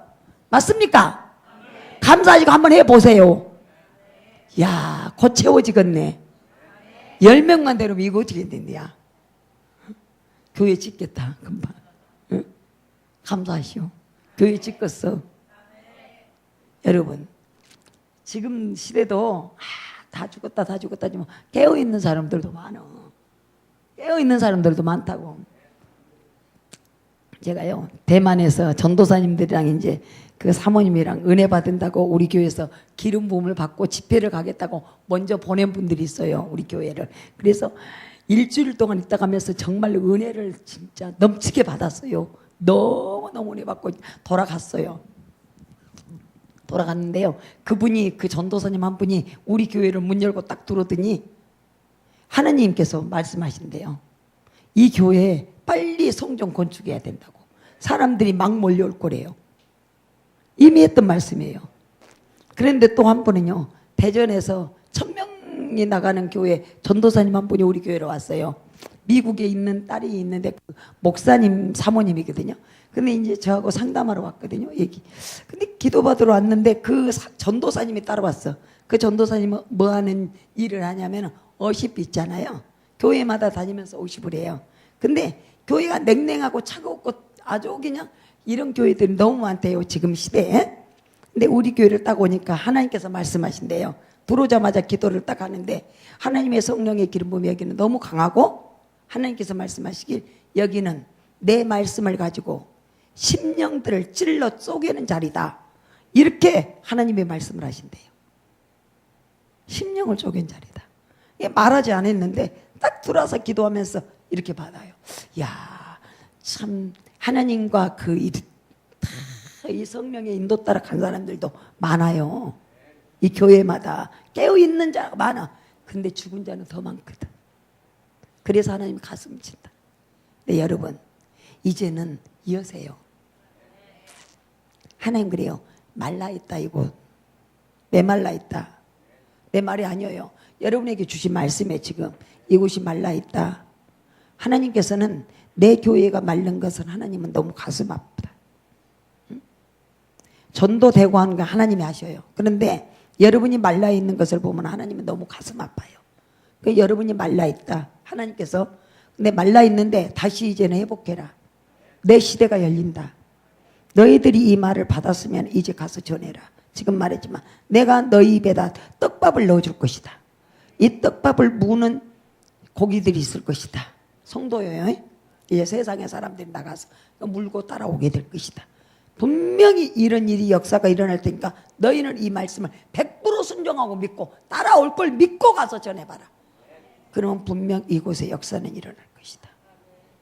Speaker 1: 맞습니까? 감사하시고 한번 해보세요. 야, 곧 채워지겠네. 10명만 되면 이거 어떻게 된대야. 교회 짓겠다 금방. 응? 감사하시오. 교회 짓겠어. 여러분 지금 시대도 다 죽었다 지금 깨어있는 사람들도 많아. 깨어있는 사람들도 많다고. 제가요 대만에서 전도사님들이랑 이제 그 사모님이랑 은혜 받은다고 우리 교회에서 기름 부음을 받고 집회를 가겠다고 먼저 보낸 분들이 있어요. 우리 교회를. 그래서 일주일 동안 있다 가면서 정말 은혜를 진짜 넘치게 받았어요. 너무너무 은혜 받고 돌아갔어요. 돌아갔는데요. 그분이 그 전도사님 한 분이 우리 교회를 문 열고 딱 들어오더니 하나님께서 말씀하신대요. 이 교회에 빨리 성전 건축해야 된다고. 사람들이 막 몰려올 거래요. 이미 했던 말씀이에요. 그런데 또 한 분은요. 대전에서 1000명이 나가는 교회 전도사님 한 분이 우리 교회로 왔어요. 미국에 있는 딸이 있는데 그 목사님 사모님이거든요. 근데 이제 저하고 상담하러 왔거든요. 근데 기도받으러 왔는데 그 전도사님이 따라왔어. 그 전도사님은 뭐 하는 일을 하냐면 어십 있잖아요. 교회마다 다니면서 오십을 해요. 근데 교회가 냉랭하고 차가웠고 아주 그냥 이런 교회들이 너무 많대요. 지금 시대에. 근데 우리 교회를 딱 오니까 하나님께서 말씀하신대요. 들어오자마자 기도를 딱 하는데 하나님의 성령의 기름 부음이 여기는 너무 강하고 하나님께서 말씀하시길 여기는 내 말씀을 가지고 심령들을 찔러 쪼개는 자리다. 이렇게 하나님의 말씀을 하신대요. 심령을 쪼갠 자리다. 말하지 않았는데 딱 들어와서 기도하면서 이렇게 받아요. 야, 참 하나님과 이 성령의 인도 따라 간 사람들도 많아요. 이 교회마다 깨어있는 자가 많아. 근데 죽은 자는 더 많거든. 그래서 하나님 가슴 친다. 네, 여러분 이제는 이어세요. 하나님 그래요. 말라있다 이곳. 메말라있다. 내 말이 아니에요. 여러분에게 주신 말씀에 지금 이곳이 말라있다. 하나님께서는 내 교회가 마른 것은 하나님은 너무 가슴 아프다. 전도되고 하는 거 하나님이 하셔요. 그런데 여러분이 말라있는 것을 보면 하나님은 너무 가슴 아파요. 그러니까 여러분이 말라있다. 하나님께서 근데 말라있는데 다시 이제는 회복해라. 내 시대가 열린다. 너희들이 이 말을 받았으면 이제 가서 전해라. 지금 말했지만 내가 너희 입에다 떡밥을 넣어줄 것이다. 이 떡밥을 무는 고기들이 있을 것이다. 성도요. 이제 세상의 사람들이 나가서 물고 따라오게 될 것이다. 분명히 이런 일이 역사가 일어날 테니까 너희는 이 말씀을 100% 순종하고 믿고 따라올 걸 믿고 가서 전해봐라. 그러면 분명 이곳에 역사는 일어날 것이다.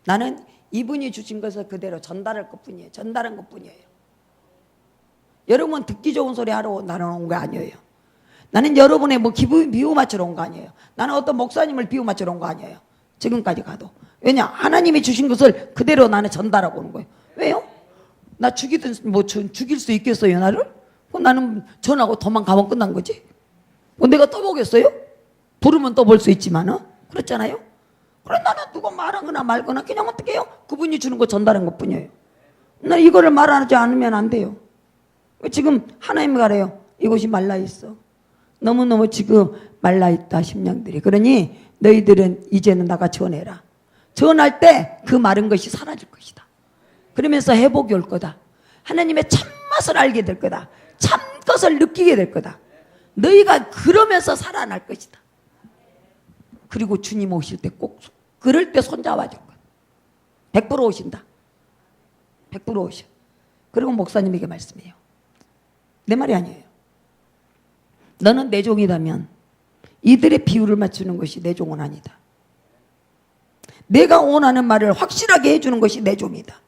Speaker 1: 나는 이분이 주신 것을 그대로 전달할 것뿐이에요. 전달한 것뿐이에요. 여러분 듣기 좋은 소리 하러 나는 온 거 아니에요. 나는 여러분의 뭐 비유 맞추러 온 거 아니에요. 나는 어떤 목사님을 비유 맞추러 온 거 아니에요. 지금까지 가도. 왜냐? 하나님이 주신 것을 그대로 나는 전달하고 오는 거예요. 왜요? 나 죽이든 뭐 죽일 수 있겠어요 나를? 나는 전하고 도망가면 끝난 거지. 뭐 내가 떠보겠어요? 부르면 떠볼 수 있지만은 그렇잖아요. 그래 나는 누가 말하거나 말거나 그냥 어떻게 해요? 그분이 주는 거 전달한 것뿐이에요. 나 이거를 말하지 않으면 안 돼요. 지금 하나님이 가래요. 이곳이 말라있어. 너무너무 지금 말라있다 심령들이. 그러니 너희들은 이제는 나가 전해라. 전할 때 그 마른 것이 사라질 것이다. 그러면서 회복이 올 거다. 하나님의 참맛을 알게 될 거다. 참것을 느끼게 될 거다. 너희가 그러면서 살아날 것이다. 그리고 주님 오실 때 꼭 그럴 때 손잡아 줄 거야. 100% 오신다. 100% 오셔. 그리고 목사님에게 말씀해요. 내 말이 아니에요. 너는 내 종이라면 이들의 비유를 맞추는 것이 내 종은 아니다. 내가 원하는 말을 확실하게 해주는 것이 내 종이다.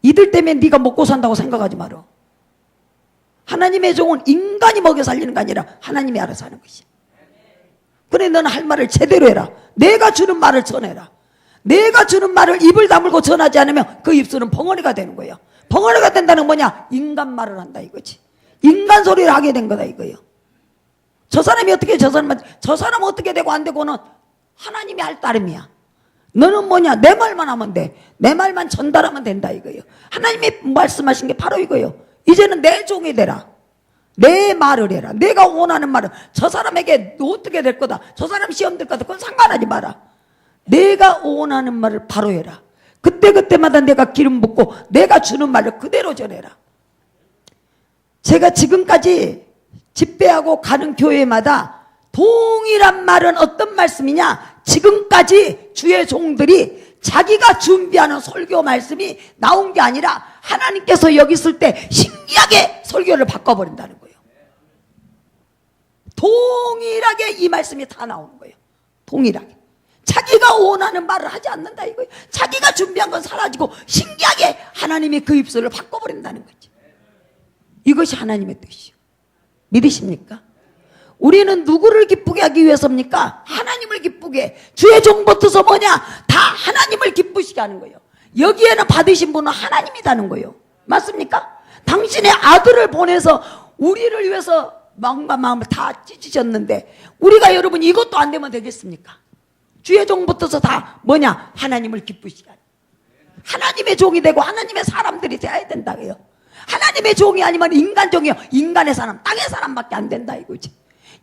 Speaker 1: 이들 때문에 네가 먹고 산다고 생각하지 마라. 하나님의 종은 인간이 먹여 살리는 게 아니라 하나님이 알아서 하는 것이야. 그래 너는 할 말을 제대로 해라. 내가 주는 말을 전해라. 내가 주는 말을 입을 다물고 전하지 않으면 그 입술은 벙어리가 되는 거예요. 벙어리가 된다는 뭐냐? 인간 말을 한다 이거지. 인간 소리를 하게 된 거다 이거예요. 저 사람이 어떻게 저 사람 어떻게 되고 안 되고는 하나님이 할 따름이야. 너는 뭐냐? 내 말만 하면 돼. 내 말만 전달하면 된다 이거예요. 하나님이 말씀하신 게 바로 이거예요. 이제는 내 종이 되라. 내 말을 해라. 내가 원하는 말을. 저 사람에게 어떻게 될 거다. 저 사람 시험 될 거다. 그건 상관하지 마라. 내가 원하는 말을 바로 해라. 그때그때마다 내가 기름 붓고 내가 주는 말을 그대로 전해라. 제가 지금까지 집회하고 가는 교회마다 동일한 말은 어떤 말씀이냐? 지금까지 주의 종들이 자기가 준비하는 설교 말씀이 나온 게 아니라 하나님께서 여기 있을 때 신기하게 설교를 바꿔버린다는 거예요. 동일하게 이 말씀이 다 나오는 거예요. 동일하게. 자기가 원하는 말을 하지 않는다 이거예요. 자기가 준비한 건 사라지고 신기하게 하나님이 그 입술을 바꿔버린다는 거지. 이것이 하나님의 뜻이에요. 믿으십니까? 우리는 누구를 기쁘게 하기 위해서입니까? 하나님을 기쁘게. 주의 종부터서 뭐냐? 다 하나님을 기쁘시게 하는 거예요. 여기에는 받으신 분은 하나님이라는 거예요. 맞습니까? 당신의 아들을 보내서 우리를 위해서 마음과 마음을 다 찢으셨는데 우리가 여러분 이것도 안 되면 되겠습니까? 주의 종부터서 다 뭐냐? 하나님을 기쁘시게 하는. 하나님의 종이 되고 하나님의 사람들이 되어야 된다고요. 하나님의 종이 아니면 인간 종이요. 인간의 사람, 땅의 사람밖에 안 된다 이거지.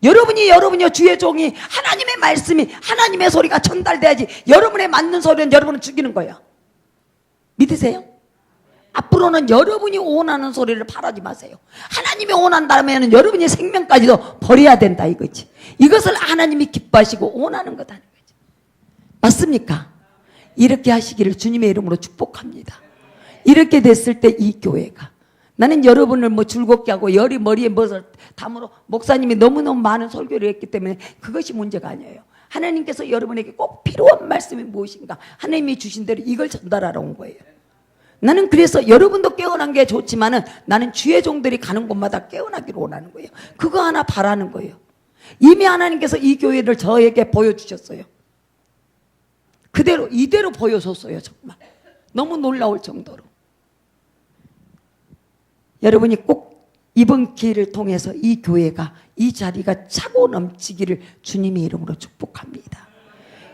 Speaker 1: 여러분이요 주의 종이 하나님의 말씀이 하나님의 소리가 전달돼야지. 여러분의 맞는 소리는 여러분은 죽이는 거예요. 믿으세요? 앞으로는 여러분이 원하는 소리를 바라지 마세요. 하나님이 원한다면 여러분이 생명까지도 버려야 된다 이거지. 이것을 하나님이 기뻐하시고 원하는 거다. 맞습니까? 이렇게 하시기를 주님의 이름으로 축복합니다. 이렇게 됐을 때 이 교회가 나는 여러분을 뭐 즐겁게 하고 열이 머리에 뭣을 담으로 목사님이 너무너무 많은 설교를 했기 때문에 그것이 문제가 아니에요. 하나님께서 여러분에게 꼭 필요한 말씀이 무엇인가 하나님이 주신 대로 이걸 전달하러 온 거예요. 나는 그래서 여러분도 깨어난 게 좋지만은 나는 주의 종들이 가는 곳마다 깨어나기를 원하는 거예요. 그거 하나 바라는 거예요. 이미 하나님께서 이 교회를 저에게 보여주셨어요. 그대로 이대로 보여줬어요. 정말 너무 놀라울 정도로. 여러분이 꼭 이번 기회를 통해서 이 교회가 이 자리가 차고 넘치기를 주님의 이름으로 축복합니다.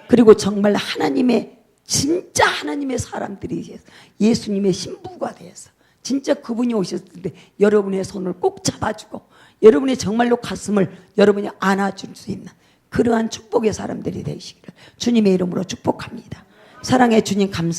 Speaker 1: 그리고 정말 하나님의 진짜 하나님의 사람들이 예수님의 신부가 되어서 진짜 그분이 오셨을 때 여러분의 손을 꼭 잡아주고 여러분의 정말로 가슴을 여러분이 안아줄 수 있는 그러한 축복의 사람들이 되시기를 주님의 이름으로 축복합니다. 사랑해 주님 감사합니다.